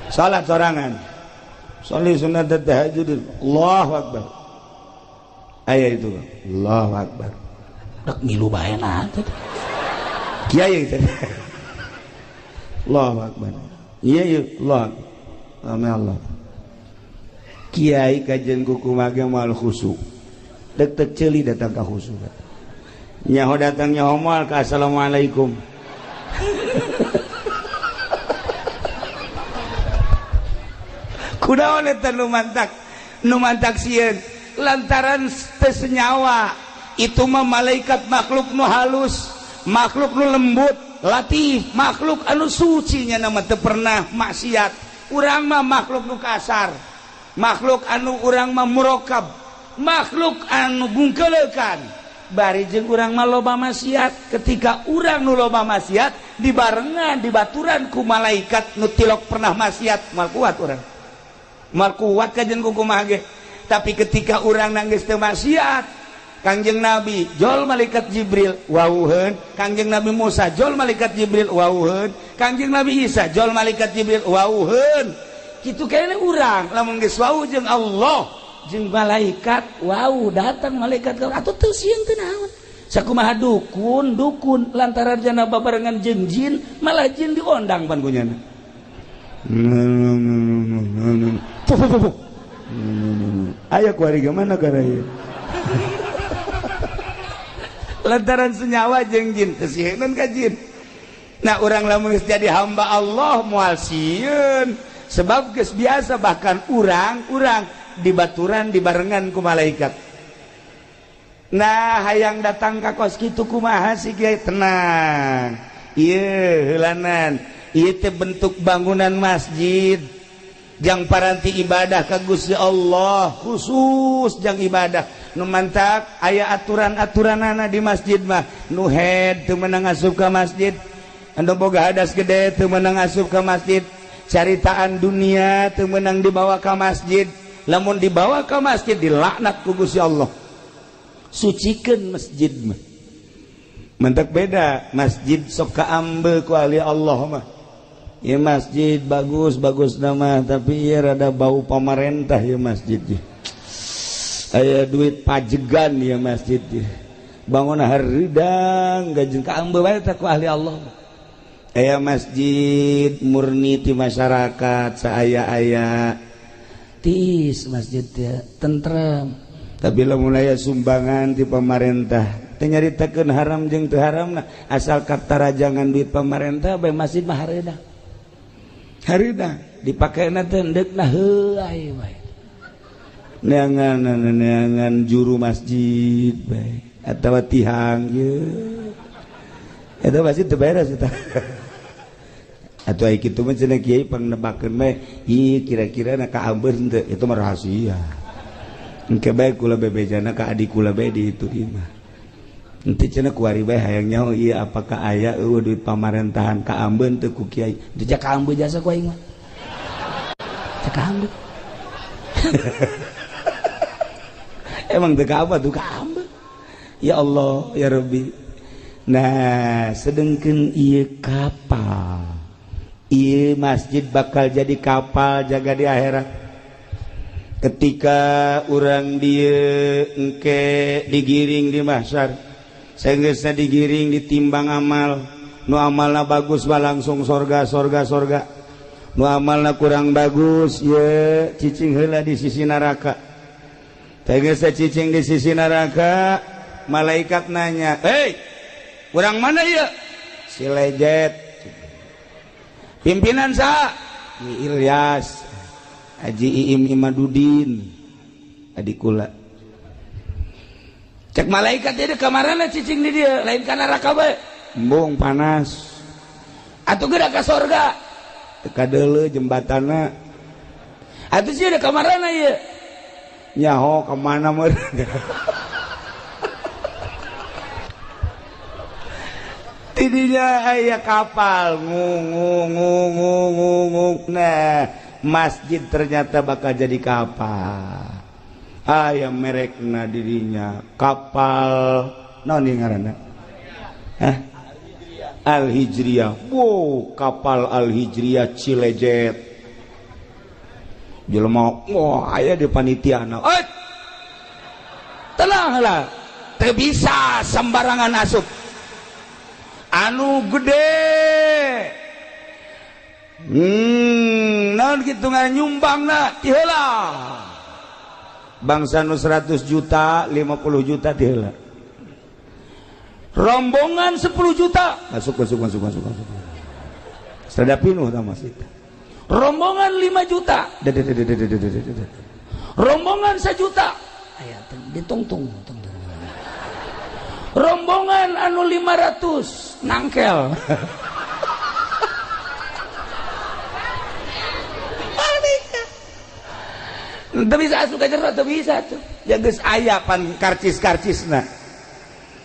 Salat sorangan. Sholli sunat tahajud. Allahu akbar. Aya itu. Allahu akbar. Dak milu bae na teh. Kiai teh. Allahu akbar. Iya ieu Allah. Amin Allah. Kiai kajian kuku mage moal khusyuk. Dek ceuli datang ka khusyuk. Nyaho datang nyaho moal ka assalamualaikum. Kunaon eta nu mantak sieun lantaran teu senyawa. Itu mah malaikat makhluk nu halus, makhluk nu lembut, latif, makhluk anu suci nya nama teu pernah maksiat. Urang mah makhluk nu kasar, makhluk anu urang mah murokab, makhluk anu bungkeulekan. Bari jeung urang mah loba maksiat. Ketika urang nu loba maksiat dibarengan dibaturan ku malaikat nu tilok pernah maksiat, moal kuat urang. Moal kuat kajen kumaha ge. Tapi ketika urang nanggeus teu maksiat, Kangjeng Nabi jol malaikat Jibril wawuheun, Kangjeng Nabi Musa jol malaikat Jibril wawuheun, Kangjeng Nabi Isa jol malaikat Jibril wawuheun. Kitu kene urang lamun geus wawuh jeung Allah jeung malaikat, wawuh datang malaikat atuh teu sieun teu naon. Sakumaha dukun lantaran jana babarengan jeung jin, malah jin diondang pan kunyana. Aya kuari gimana kana ieu? Lantaran senyawa jeung jin teu sieun ka jin. Nah urang lamun geus jadi hamba Allah moal sieun sebab geus biasa bahkan urang dibaturan dibarengan ku malaikat. Nah hayang datang ka kos kitu kumaha si kiai? Tenang. Ieu heulanan, ieu teh bentuk bangunan masjid. Jang paranti ibadah ka Gusti Allah, khusus jang ibadah. Nu mantak aya aturan-aturanana di masjid mah. Nu head teu meunang asup ka masjid. Anu boga hadas gede teu meunang asup ka masjid. Caritaan dunia teu meunang dibawa ka masjid. Lamun dibawa ka masjid dilaknat ku Gusti Allah. Sucikeun masjid mah. Mantak beda masjid sok kaambe ku ahli Allah mah. Ya masjid bagus nama tapi ya rada bau pemerintah ya masjid ya. Aya duit pajegan ya masjid ya. Bangun haridang gajeng kaambe bae teh ku ahli Allah. Aya masjid murni ti masyarakat saaya-aya. Tiis masjid ya tentrem. Tapi lamun aya sumbangan ti pemerintah teu nyaritakeun haram jeung teu haramna asal katarajangan duit pemerintah bae masjid mah hareudang. Harida dipakaina teh endekna heuai bae. Neangan juru masjid bae atawa tihang ye. Eta masjid teu beres eta. atuh aya kitu mah cenah kiai pangnebakeun mah ieu kira-kira na ka Ambeun teu itu mah rahasia engke bae kula bebejana ka adik kula bae di itu ieu mah henteu cenah kuari bae hayang nyaho ieu apakah aya eueuh duit pamarentahan ka Ambeun teu ku kiai teu ka Ambeun jasa ku aing mah teu ka Ambeun emang teu ka apa tuh ka Ambeun ya Allah ya Rabbi. Nah sedengkeun ieu kapal ieu masjid bakal jadi kapal jaga di akhirat ketika urang dieu engke digiring di mahsyar saenggeusna digiring ditimbang amal nu amalna bagus mah langsung sorga nu amalna kurang bagus ye cicing heula di sisi neraka saenggeusna cicing di sisi neraka malaikat nanya hei urang mana ieu si Lejet pimpinan saha Ki Ilyas Haji Iim Imadudin adik kula cek malaikat dia kamarana cicing di dia lain ka neraka bae embung panas atuh geura ka sorga teu kadeuleu jembatanna atuh sia da kamarana ieu nyaho ka mana meureun tidinya aya kapal ngung. Nah masjid ternyata bakal jadi kapal aya merekna dirinya kapal naon ieu ngaranna Al-Hijriyah. Wow kapal Al-Hijriyah Cilejet jelema wah aya di panitiana tenang lah teu bisa sembarangan asup anu gede naon kitu nganyumbangna ti heula bangsa nu 100 juta 50 juta ti heula rombongan 10 juta masuk sada pinuh ta masjid rombongan 5 juta rombongan 1 juta aya ditungtung rombongan anu 500 nangkel teu bisa asup ka jero teu bisa tuh ya geus aya pan karcis-karcisna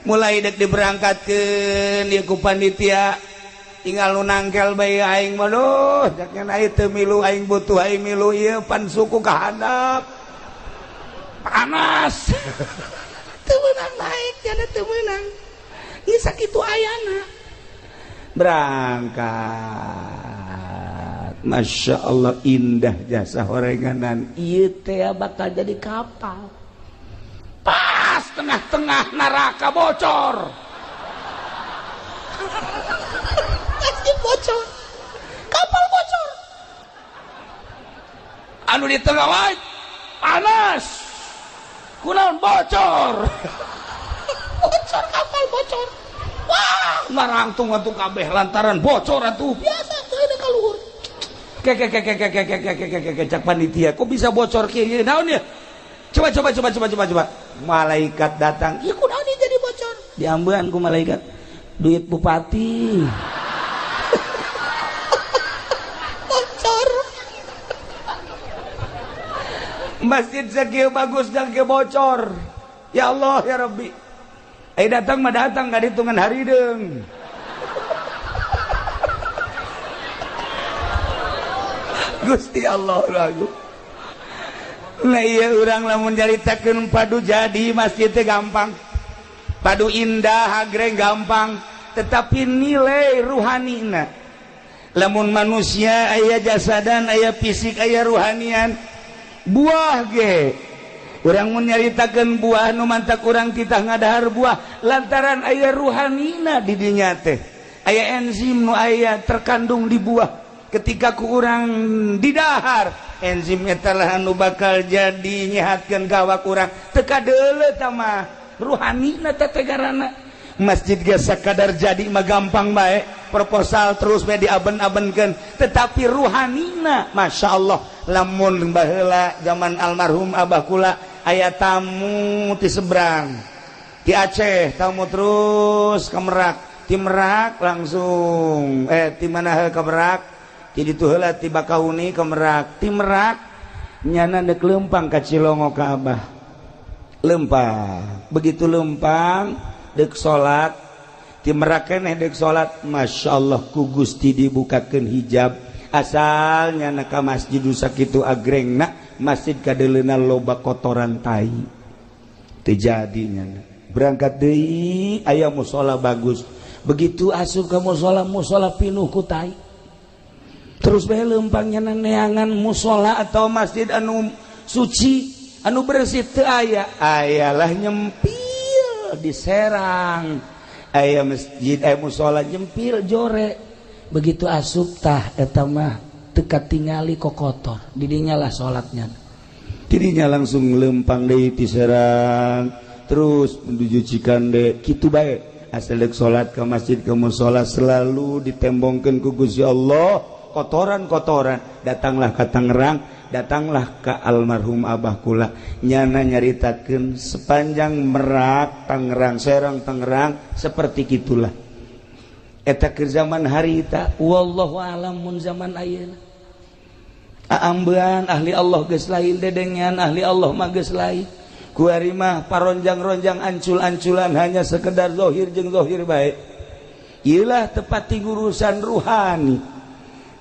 mulai dek diberangkatkeun ieu ku panitia tinggal nu nangkel bae aing mah duh jakna aya teu milu aing butuh aing milu ieu pan suku ka handap panas teu meunang naik jana teu meunang ieu sakitu ayana berangkat Masya Allah indah jasa horenganan ieu teh bakal jadi kapal pas tengah-tengah neraka bocor masjid bocor kapal bocor anu di tengah wae panas kunaon bocor bocor kapal bocor wah narangtung-antung kabeh lantaran bocor atuh biasa teu ada kaluhur cak panitia kok bisa bocor kieu naon ya coba malaikat datang ieu kunaon ieu jadi bocor diambean ku malaikat duit bupati bocor masjid sakieu bagus dan ke bocor ya Allah ya Rabbi datang mah datang gak dihitungan harideung Gusti Allah lagu nah iya urang lamun nyaritakeun padu jadi masjid teh gampang padu indah hagreng gampang tetapi nilai ruhanina lamun manusia aya jasadan aya fisik aya ruhanian buah ge urang mun nyaritakeun buah nu mantak urang titah ngadahar buah lantaran aya ruhanina di dinya teh aya enzim nu aya terkandung di buah ketika ku urang didahar enzim eta lah anu bakal jadi nyehatkeun ka awak urang teu kadeuleu tah mah ruhanina teh tegarana masjid ge sakadar jadi mah gampang bae proposal terus bae diaben-abenkeun tetapi ruhanina Masya Allah lamun baheula zaman almarhum abah kula aya tamu ti seberang ti Aceh tamu terus ke Merak ti Merak langsung ti mana ka Merak ti ditu heula ti Bakauni ka Merak ti Merak nyana deuk leumpang ka Cilongo ka Abah leumpang begitu leumpang deuk salat ti Merak keneh deuk salat masyaallah ku Gusti dibukakeun hijab asal nyana ka masjid sakitu agrengna masjid kadeleuna loba kotoran tai teu jadi nyana berangkat deui aya mushola bagus begitu asup ka mushola pinuh ku tai terus bae leumpang nyana neangan mushola atau masjid anu suci anu bersih teu aya ayalah nyempil di Serang aya masjid mushola nyempil jore begitu asup tah eta mah teu katingali kokotor didinya lah salatnya didinya langsung leumpang deui ti Serang terus menuju Cikande kitu bae asal deuk salat ka masjid ka mushola selalu ditembongkeun ku Gusti Allah kotoran-kotoran datanglah ka Tangerang datanglah ka almarhum Abah kula nyana nyaritakeun sepanjang Merak Tangerang Serang Tangerang seperti kitulah eta keur zaman harita wallahu alam mun zaman ayeuna aambean ahli Allah geus lain dedengan ahli Allah mah geus lain ku ari mah paronjang-ronjang ancul-anculan hanya sekedar zahir jeung zahir bae ieu lah tepati urusan ruhani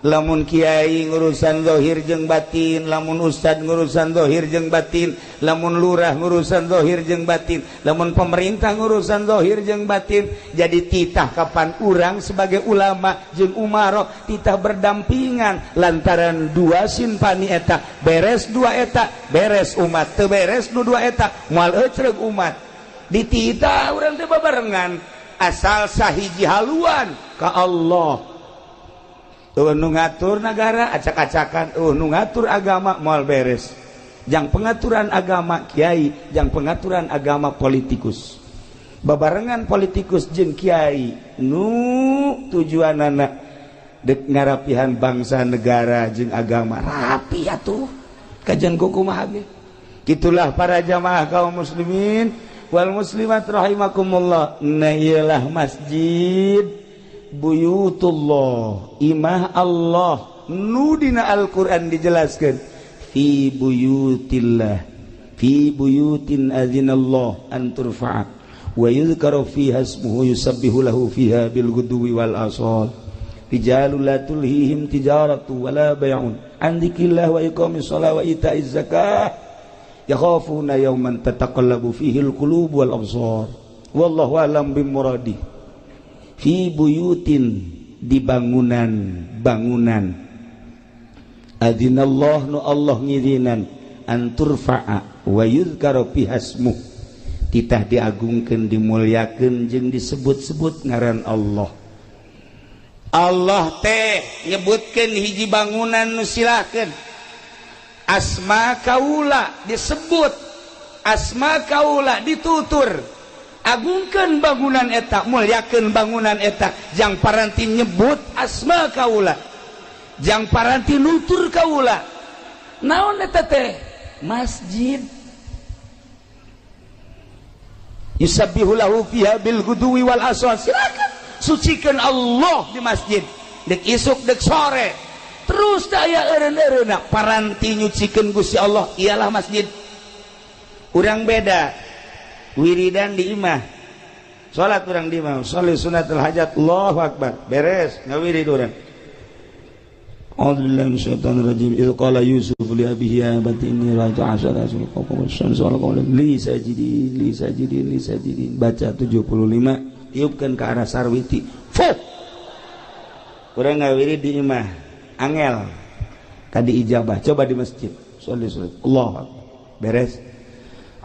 lamun kiai ngurusan zahir jeung batin lamun ustad ngurusan zahir jeung batin lamun lurah ngurusan zahir jeung batin lamun pemerintah ngurusan zahir jeung batin jadi titah kapan urang sebagai ulama jeung umaro titah berdampingan lantaran dua simpani eta beres dua eta beres umat teu beres nu dua eta moal ecreug umat dititah urang teh babarengan asal sahiji haluan ka Allah nu ngatur negara acak-acakan nu ngatur agama moal beres jang pengaturan agama kiai jang pengaturan agama politikus babarengan politikus jeung kiai nu tujuanana dek ngarapihan bangsa negara jeung agama rapi atuh kajian kumaha ge kitulah para jamaah kaum muslimin wal muslimat rahimakumullah na ialah masjid buyutullah imah Allah nu dina Al-Qur'an dijelaskeun fi buyutillah fi buyutin adzinallah an turfa'a wa yuzkaru fiha ismuhu yusabbihu lahu fiha bil ghudwi wal asal rijalul la tulhihim tijaratu wala bay'un an dzikrillah wa iqamis shalah wa ita'iz zakah yakhafuna yawman tataqallabu fihi al qulub wal absar wallahu a'lam bimuradi fi buyutin di bangunan adzinallah nu Allah ngirinan an turfa'a wa yuzkaru fiha ismuh titah diagungkeun dimuliakeun jeung disebut-sebut ngaran Allah Allah teh nyebutkeun hiji bangunan nu silakeun asma kaula disebut asma kaula ditutur agungkeun bangunan eta mulyakeun bangunan eta jang paranti nyebut asma kaula jang paranti nutur kaula naon eta teh masjid yusabbihu lahu fiha bil ghudwi wal asal silakan sucikeun Allah di masjid dek isuk dek sore terus aya eureun-eureunna paranti nyucikeun Gusti Allah ialah masjid urang beda wiridan di imah salat urang di imah sholli sunatul hajat Allahu akbar beres ngawirid urang a'udzubillahi minasyaitonir rajim idz qala yusuf li abihi ya abati inni ra'aytu 'ashara kawkaban li sajidin baca 75 tiupkeun ke arah sarwiti fuh urang ngawirid di imah angel kadi ijabah coba di masjid sholli sunnah Allahu akbar beres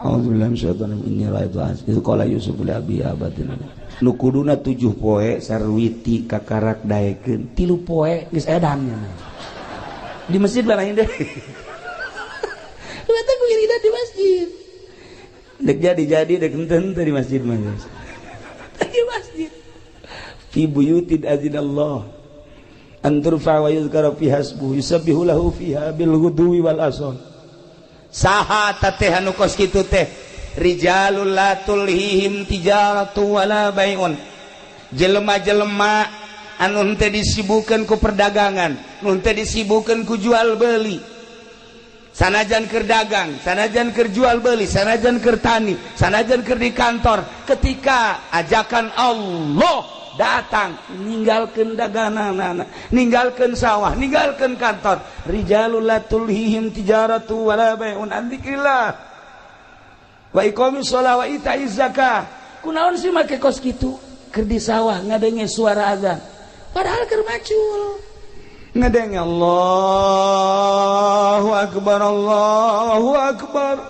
a'udzubillahi minasyaitonir rajim inni ra'aytu itu qala yusuf li abi abatina nu kuduna 7 poe sarwiti kakarak daekeun 3 poe geus edannya di masjid lain deh eta ku irida di masjid dek jadi dek henteu di masjid mah di masjid fi buyutin azinallah an turfa wa yuzkara fiha ismuhu yusabbihu lahu fiha bil ghudwi wal asal saha teh anu kos kitu teh rijalul la tulhihim tijaratu wala bai'un jelema-jelema anu teu disibukkeun ku perdagangan, nu teu disibukkeun ku jual beli. Sanajan keur dagang, sanajan keur jual beli, sanajan keur tani, sanajan keur di kantor, ketika ajakan Allah datang, ninggalkeun dagangan, ninggalkeun sawah, ninggalkeun kantor. Rijalul la tulhihim tijaratu wala bai'un an dzikrillah wa iqamis shalah wa itaiz zakah. Kunaon sih make kos kitu? Keur di sawah ngadenge suara azan, padahal keur macul ngadenge Allahu akbar, Allahu akbar.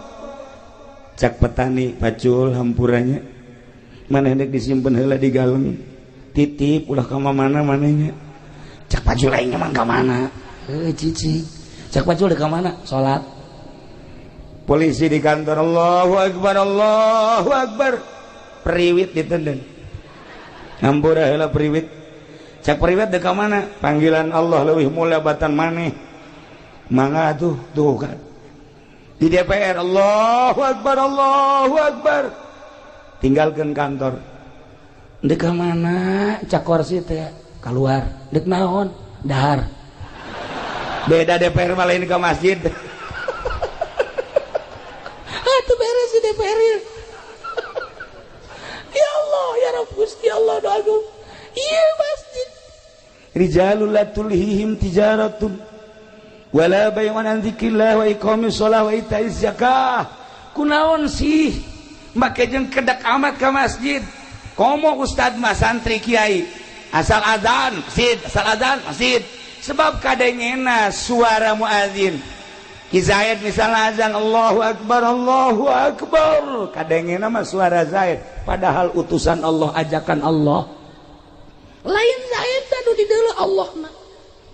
Cak petani pacul hampuranya mana hendak disimpen heula di galeng, titip ulah ka mana manehnya. Cak pacul lainnya mah ka mana? Cici cak pacul ka mana? Salat. Polisi di kantor, Allahu akbar, Allahu akbar. Periwit ditenden, hampura heula periwit. Cak periwet dek mana? Panggilan Allah leuwih mulia batan maneh. Mangga tuh kan. Di DPR, Allahu akbar, Allahu akbar. Tinggalkeun kantor. Dek mana? Cak kursi teh keluar. Dek naon? Dahar. Beda DPR mah lain ka masjid. Atuh beres di DPR. Ya Allah, ya Rabb, Gusti Allah doaku. Iya masjid. Rijalul la tulhihim tijaratun wala bai'un an dzikrillah wa iqamis shalah wa itaiz zakah. Kunaon sih make jeung kedak amat ka masjid? Komo ustad mah santri kiai asal adzan masjid, asal adzan masjid. Sebab kadengena suara muadzin Ki Zaid misalnya azan Allahu akbar, Allahu akbar, kadengena mah suara Zaid, padahal utusan Allah, ajakan Allah lain Zaid tadu di deuleu Allah mah.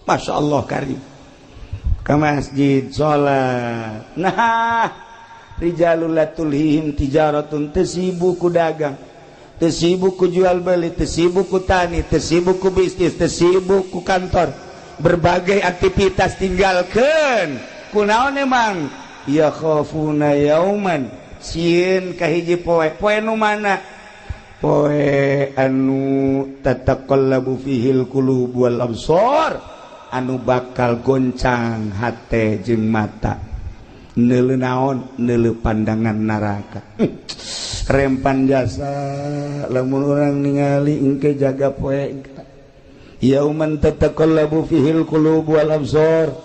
Masya Allah karim ke masjid sholat. Nah, rijalul la tulhihim tijaratun, tesibu ku dagang, tesibu ku jual beli, tesibu ku tani, tesibu ku bisnis, tesibu ku kantor, berbagai aktivitas tinggalkan. Kunaon emang? Ya khafuna yauman, sieun kahiji poe, poe nu mana? Poe anu tataqallabu fihil qulub wal absar, anu bakal goncang hate jeung mata. Neuleu naon? Neuleu pandangan neraka. Rempan jasa lamun urang ningali engke jaga poe. Yauman tataqallabu fihil qulub wal absar.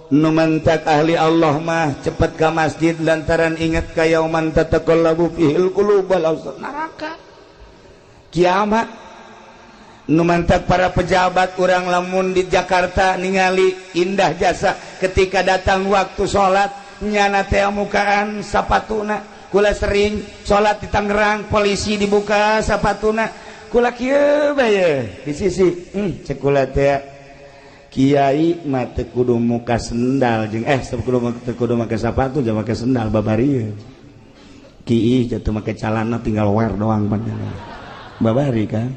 Nu mantak ahli Allah mah cepet ka masjid lantaran ingat ka yauman tataqallabu fihil qulub wal absar, neraka. Kiamat. Nu mantak para pejabat urang lamun di Jakarta ningali indah jasa ketika datang waktu sholat nyana teh mukaan sapatuna. Kula sering sholat di Tangerang, polisi dibuka sapatuna, kula kieu bae di sisi cek kula teh kiai mah teu kudu muka sendal jeung teu kudu make sapatu jeung make sendal babarieu. Kiai jatuh make calana tinggal wear doang panjang. Babari kan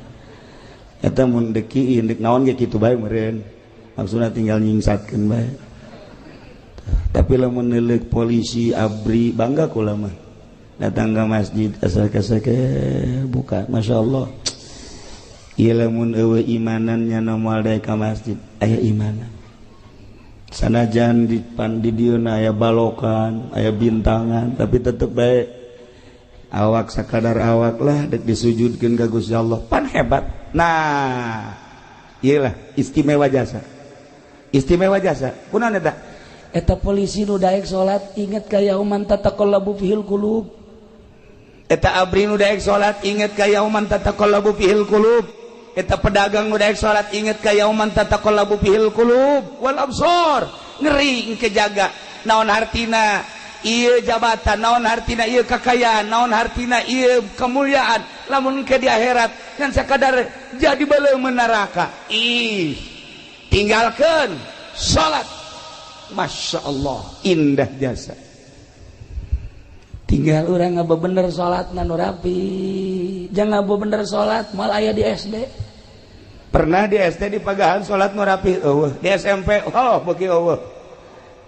eta mun deuk kieu deuk naon ge kitu bae meureun, maksudna tinggal nyingsatkeun bae. Tapi lamun neuleuk polisi abri bangga kula mah datang ke masjid asal-asake buka, Masya Allah. Ieu lamun eueuh imanan nya moal daek ka masjid aya imanan. Sanajan di dieuna aya balokan, aya bintangan, tapi tetep bae awak sakadar awak lah dek disujudkeun ka Gusti Allah, pan hebat. Nah, iyalah istimewa jasa. Istimewa jasa. Kunaon eta? Eta polisi nu daek salat inget ka yauman tataqallabu fihil qulub. Eta abri nu daek salat inget ka yauman tataqallabu fihil qulub. Eta pedagang nu daek salat inget ka yauman tataqallabu fihil qulub wal absar. Ngeri engke jaga. Naon hartina ieu jabatan, naon hartina ieu kakayaan, naon hartina ieu kemuliaan, lamun ke di akhirat kan sakadar jadi baleum neraka. Tinggalkeun salat. Masya Allah, indah jasa. Tinggal urang ngabebener salatna nu rapi, jangan ngabebener salat mal aya di SD. Pernah di SD di Pagahan salat nu rapi eueuh, di SMP beuki eueuh.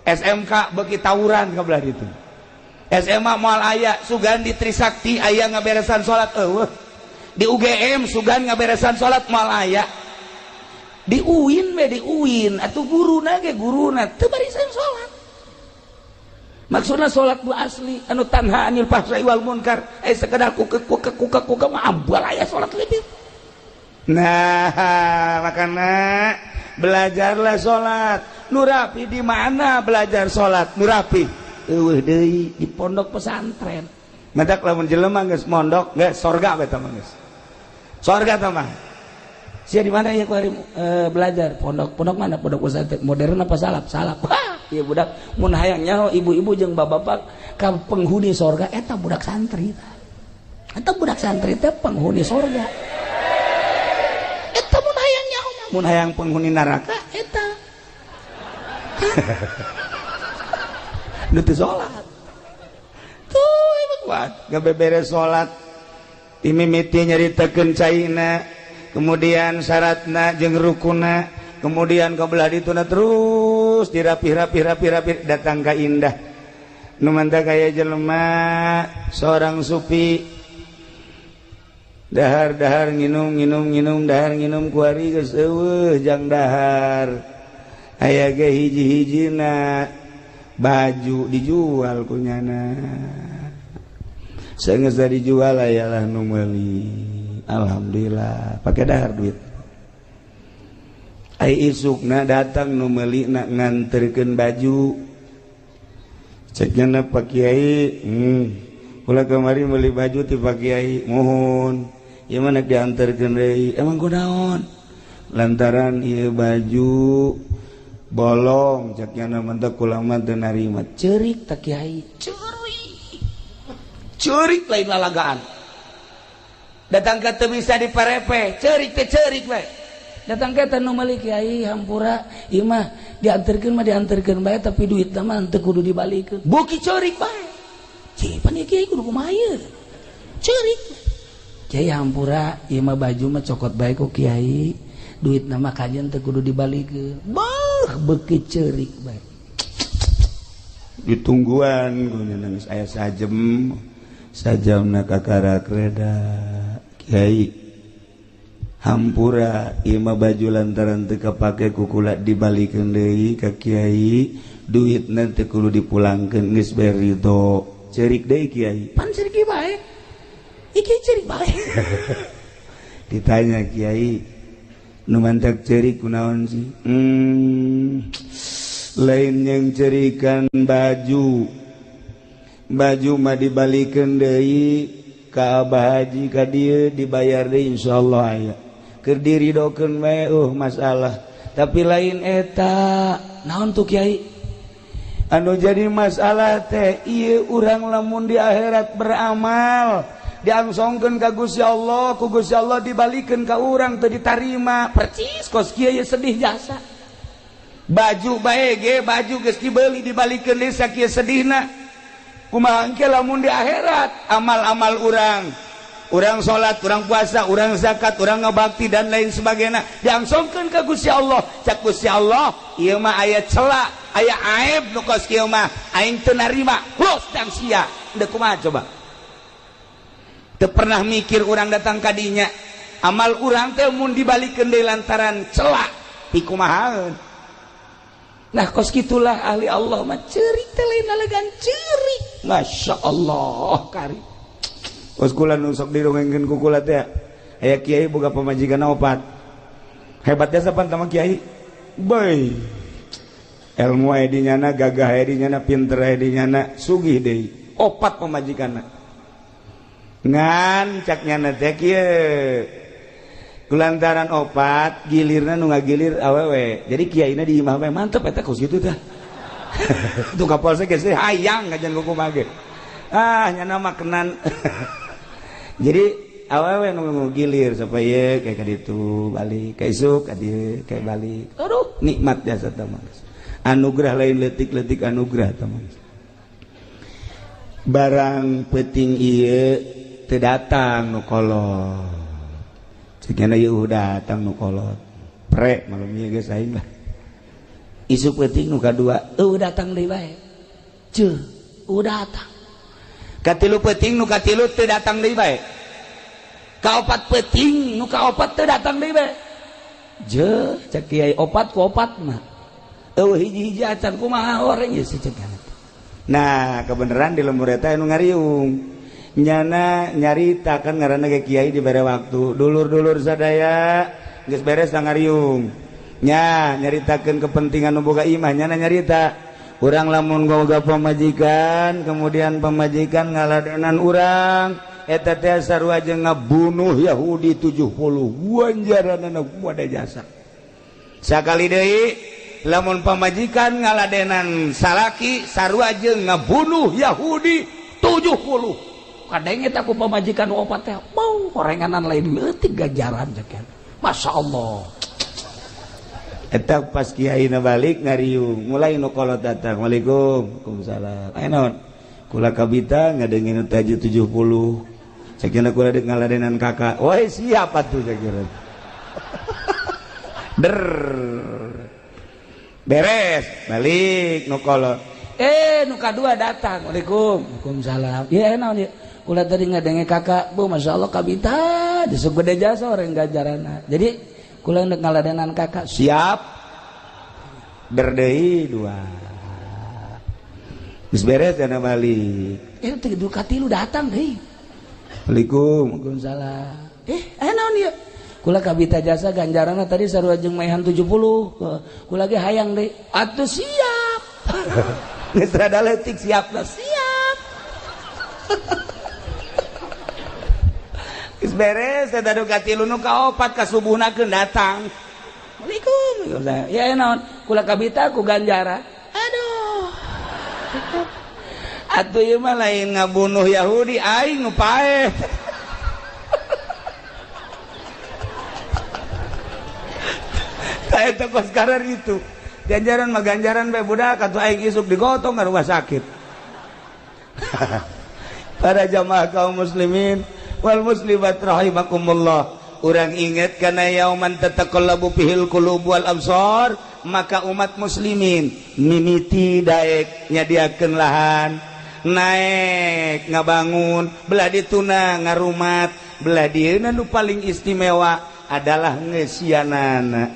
SMK beki tawuran kabelah itu. SMA moal aya sugan di Trisakti aya ngaberesan salat eueuh. di UGM sugan ngaberesan salat moal aya di UIN we di UIN atuh guruna ge guruna teu barisan salat maksudna salat nu asli anu tanha anil fahsya'i wal munkar sekedar kuka mah ambal aya salat leuwih. Nah makana belajarlah salat nu rapi. Di mana belajar salat nu rapi? Eueuh deui di pondok pesantren. Madak lamun jelema geus mondok geus sorga we tah geus sorga tah mah sia di mana ya ku hari belajar pondok mana pondok pesantren modern apa salap ieu budak mun hayang nyaho ibu-ibu jeung bapak-bapak ka penghuni sorga eta budak santri teh penghuni sorga eta mun hayang nyaho mun hayang penghuni neraka eta nu teu salat tuh ieu kuat gabeberes salat imimiti nyaritakeun caina kemudian syaratna jeung rukunna kemudian kabelah dituna terus dirapi datang ka indah nu mantap kaya jelema seorang sufi dahar nginum dahar nginum kuari geus eueuh jang dahar aya ge hiji-hijina baju dijual kunyana saeunggeus dijual ayalah nu meuli alhamdulillah pakai dahar duit ai isukna datang nu meuli na nganterkeun baju cekna Pak Kiai ulah kamari meuli baju ti Pak Kiai mohon ieu mah nek dianterkeun deui emang kunaon lantaran ieu baju bolong cekna mentek ulama teu narima ceurik tak Kiai ceurik lain lalagaan datang ke teu bisa diparepe ceurik we datang ke nu meuli Kiai hampura ieu mah dianterkeun bae tapi duitna mah teu kudu dibalikeun buki ceurik bae cipan ieu Kiai kudu kumaha ieu ceurik Kiai hampura ieu mah baju mah cokot bae ku Kiai duitna mah kajen teu kudu dibalikeun beuki ceurik bae ditungguan guna nangis aya sajamna kakarak reda Kiai hampura ieu mah baju lantaran teu kapake ku kula dibalikeun deui ka Kiai duitna teu kudu dipulangkeun geus bae ridho ceurik deui Kiai pan ceurik bae iki ceurik bae ditanya Kiai nu mantak ceurik kunaon sih lain yang ceurikan baju mah dibalikeun deui ka Abah Haji ka dieu dibayar deui insyaallah aya keur diridokeun we masalah tapi lain eta naon tuh Kiai anu jadi masalah teh ieu urang lamun di akhirat beramal diangsongkeun ka Gusti Allah ku Gusti Allah dibalikeun ka urang teu ditarima percis kos kieu sedih jasa baju bae ge baju geus dibeuli dibalikeun deui sakieu sedihna kumaha engke lamun di akhirat amal-amal urang salat urang puasa urang zakat urang ngabakti dan lain sebagainya diangsongkeun ka Gusti Allah cak Gusti Allah ieu mah aya cela aya aib nu kos kieu mah aing teu narima los dan sia teu kumaha coba teu pernah mikir urang datang ka dinya amal urang teh mun dibalikeun deui lantaran cela pikumahaeun nah kos kitulah ahli Allah mah ceurik teh lain nalegan ceurik masyaallah kari kos kula nu sok dirongengkeun ku kula teh aya kiai boga pamajikanna 4 hebatnya sapan tama kiai boy ilmu aya di nyana gagah aya di nyana pinter aya di nyana sugih deui 4 pamajikanna ngan cak nyana teh kieu kulantaran 4 gilirna nu ngagilir awewe jadi kiaina di imah we mantep eta kos kitu teh tu kapolsek geus hayang ngajan kumaha ge nyana mah kenan jadi awewe nu gilir supaya kayak kaditu balik ka isuk ka dieu kayak balik aduh nikmat jasa teh anugerah lain leutik-leutik anugerah teh barang penting ieu teu datang nu kolot sekian ieu datang nu kolot pre malam ieu geus aing lah isu penting nu kadua datang deui bae ceu datang katilu penting nu katilu teu datang deui bae kaopat peting nu kaopat teu datang deui we je cek kiai opat ku opat mah hiji-hiji acan kumaha oreng ya cek. Nah kebenaran di lembur eta anu ngariung nyana nyarita kan ngaranna ge kiai dibere waktu dulur-dulur sadaya geus beres ngariung nya nyaritakeun kepentingan nu boga imah nyana nyarita urang lamun boga pamajikan kemudian pamajikan ngaladenan urang eta teh sarua jeung ngabunuh Yahudi 70 ganjaranna kumaha jasa sakali deui lamun pamajikan ngaladenan salaki sarua jeung ngabunuh Yahudi 70 kadang eta ku pamajikan opat teh mau horenganan lain leutik ganjaran ceuk masyaallah eta pas kiaina balik ngariung mulai nu kolot datang waalaikumsalam aya naon kula kabita ngadengin taju 70 sakina kula deuk ngaladenan kakak woi siap atuh sakira der beres balik nu kolot nu kadua datang waalaikumsalam ieu naon ieu kula tadi ngadenge kakak bu masyaallah kabita disuk gede jasa orang ganjaranna jadi kula deuk ngaladenan kakak siap berdeui dua geus beres cenah balik teh dua katilu datang deui waalaikumsalam naon ieu kula kabita jasa ganjaranna tadi sarua jeung maehan 70 kula ge hayang deui atuh siap geus rada leutik siapna siap geus beres eta nu katilu nu kaopat kasubuhnakeun datang waalaikum ya naon kula kabita ku ganjaran aduh atuh ieu mah lain ngabunuh Yahudi aing nu paeh saya tokos karar itu ganjaran mah ganjaran bae budak atuh aing isuk digotong ka rumah sakit para jamaah kaum muslimin wal muslimat rahimakumullah urang inget kana yauman tataqallabu fihil qulub wal absar maka umat muslimin mimiti daek nyadiakeun lahan naek ngabangun belah dituna ngarumat belah dieuna nu paling istimewa adalah ngesianana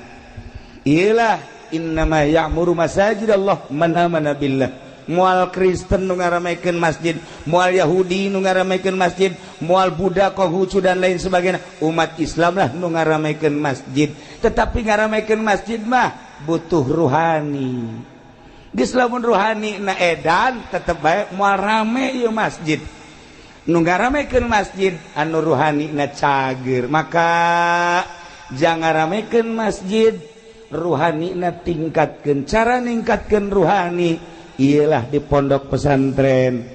iyalah innama ya'muru masajidallah man amana billah mual Kristen nu ngaramekeun masjid mual Yahudi nu ngaramekeun masjid mual Buddha Konghucu dan lain sebagainya umat Islam lah nu ngaramekeun masjid tetapi ngaramekeun masjid mah butuh ruhani geus lamun ruhani na edan tetep bae mual rame ieu masjid nu ngaramekeun masjid anu ruhani na cager maka jangan ramekeun masjid ruhani na tingkatkeun cara ningkatkeun ruhani ialah di pondok pesantren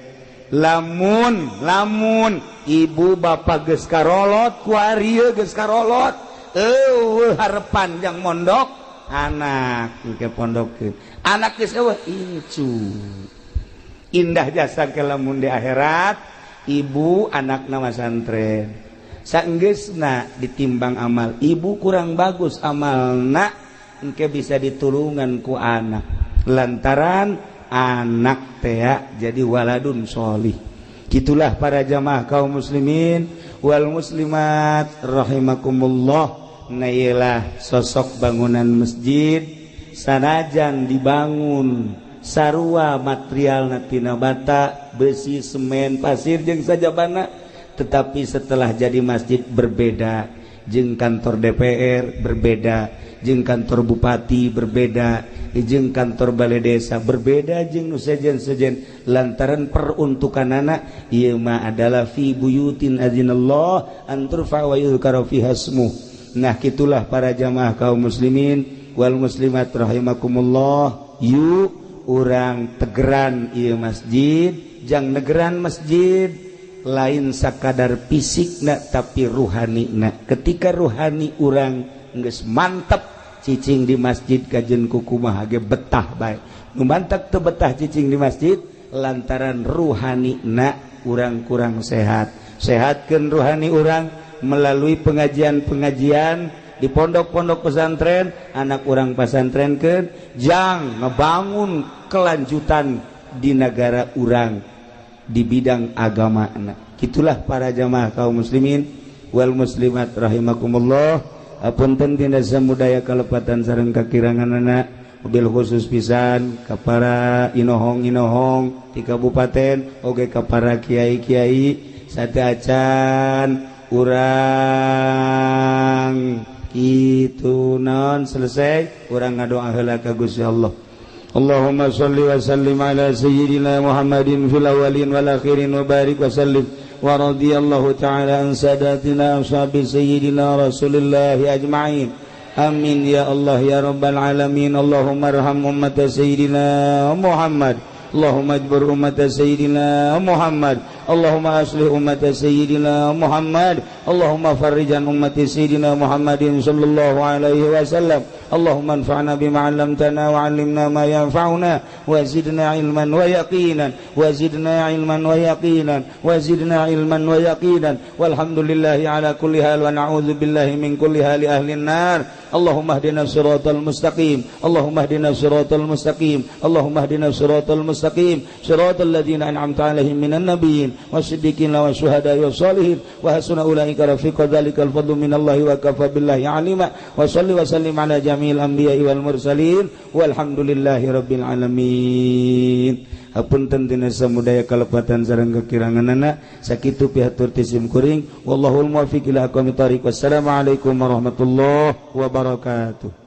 lamun ibu bapak geus karolot ku arieu geus karolot harepan jang mondok anak ke pondokkeun anak geus eueuh incu indah jasa ke lamun di akhirat ibu anakna pesantren saenggeusna ditimbang amal ibu kurang bagus amalna engke bisa ditulungan ku anak lantaran anak teh jadi waladun sholih gitulah para jamaah kaum muslimin wal muslimat rahimakumullah nailah sosok bangunan masjid sanajan dibangun sarua material tina bata besi semen pasir jeung sajabana tetapi setelah jadi masjid berbeda jeung kantor DPR berbeda jeung kantor bupati berbeda jeung kantor balai desa berbeda jeung nu sejen-sejen lantaran peruntukanana ieu mah adalah fi buyutin adzinallah an turfa wa yuzkara fiha ismuh nah kitulah para jamaah kaum muslimin wal muslimat rahimakumullah yuk urang tegeran ieu masjid jang negeran masjid lain sakadar fisikna tapi ruhanina ketika ruhani urang geus mantep cicing di masjid kajen kukumaha ge betah bae nu mantep teu betah cicing di masjid lantaran ruhanina urang kurang sehatkeun ruhani urang melalui pengajian-pengajian di pondok-pondok pesantren anak urang pesantrenkeun jang ngebangun kelanjutan di negara urang di bidang agama. Itulah para jamaah kaum muslimin wal muslimat rahimakumullah. Apunten tina samudaya kalepatan sareng kakiranganana, mobil khusus pisan ka para inohong-inohong di kabupaten oge ka para kiai-kiai sateacan urang kitu naon selesai urang ngadoa heula ka Gusti Allah. Allahumma shalli wa sallim ala sayyidina Muhammadin fil awwalin wal akhirin wa barik wa sallim wa radiyallahu ta'ala an sadatina ashabi sayyidina Rasulillah ajma'in. Amin ya Allah ya rabbal alamin. Allahumma arham ummat sayyidina Muhammad. Allahumma ajbur ummat sayyidina Muhammad. Allahumma aslih ummat sayyidina Muhammad. Allahumma farrijan ummat sayyidina Muhammadin sallallahu alaihi wasallam. Allahumma anfa'na bima 'allamtana wa 'allimna ma yanfa'una wa zidna ilman wa yaqinan wa zidna ilman wa yaqinan wa zidna ilman wa yaqinan walhamdulillahi ala kulli hal wa na'udzu billahi min kulli hali ahli an-nar. Allahumma hdina siratal mustaqim. Allahumma hdina siratal mustaqim. Allahumma hdina siratal mustaqim. Siratal ladzina an'amta 'alaihim minan nabiyyin wasiddiqin wasyuhada'i wassalihin wa hasuna ulaika rafiqa. Dzalikal fadlu minallahi wa kafa billahi 'alima. Wa shalli wa sallim ala jamil anbiya'i wal mursalin walhamdulillahi rabbil alamin. Hapunten tina samudaya kalepatan sareng kakiranganana sakitu pihatur tisim kuring wallahul muwaffiq ila aqwamit thariq. Wassalamualaikum warahmatullahi wabarakatuh.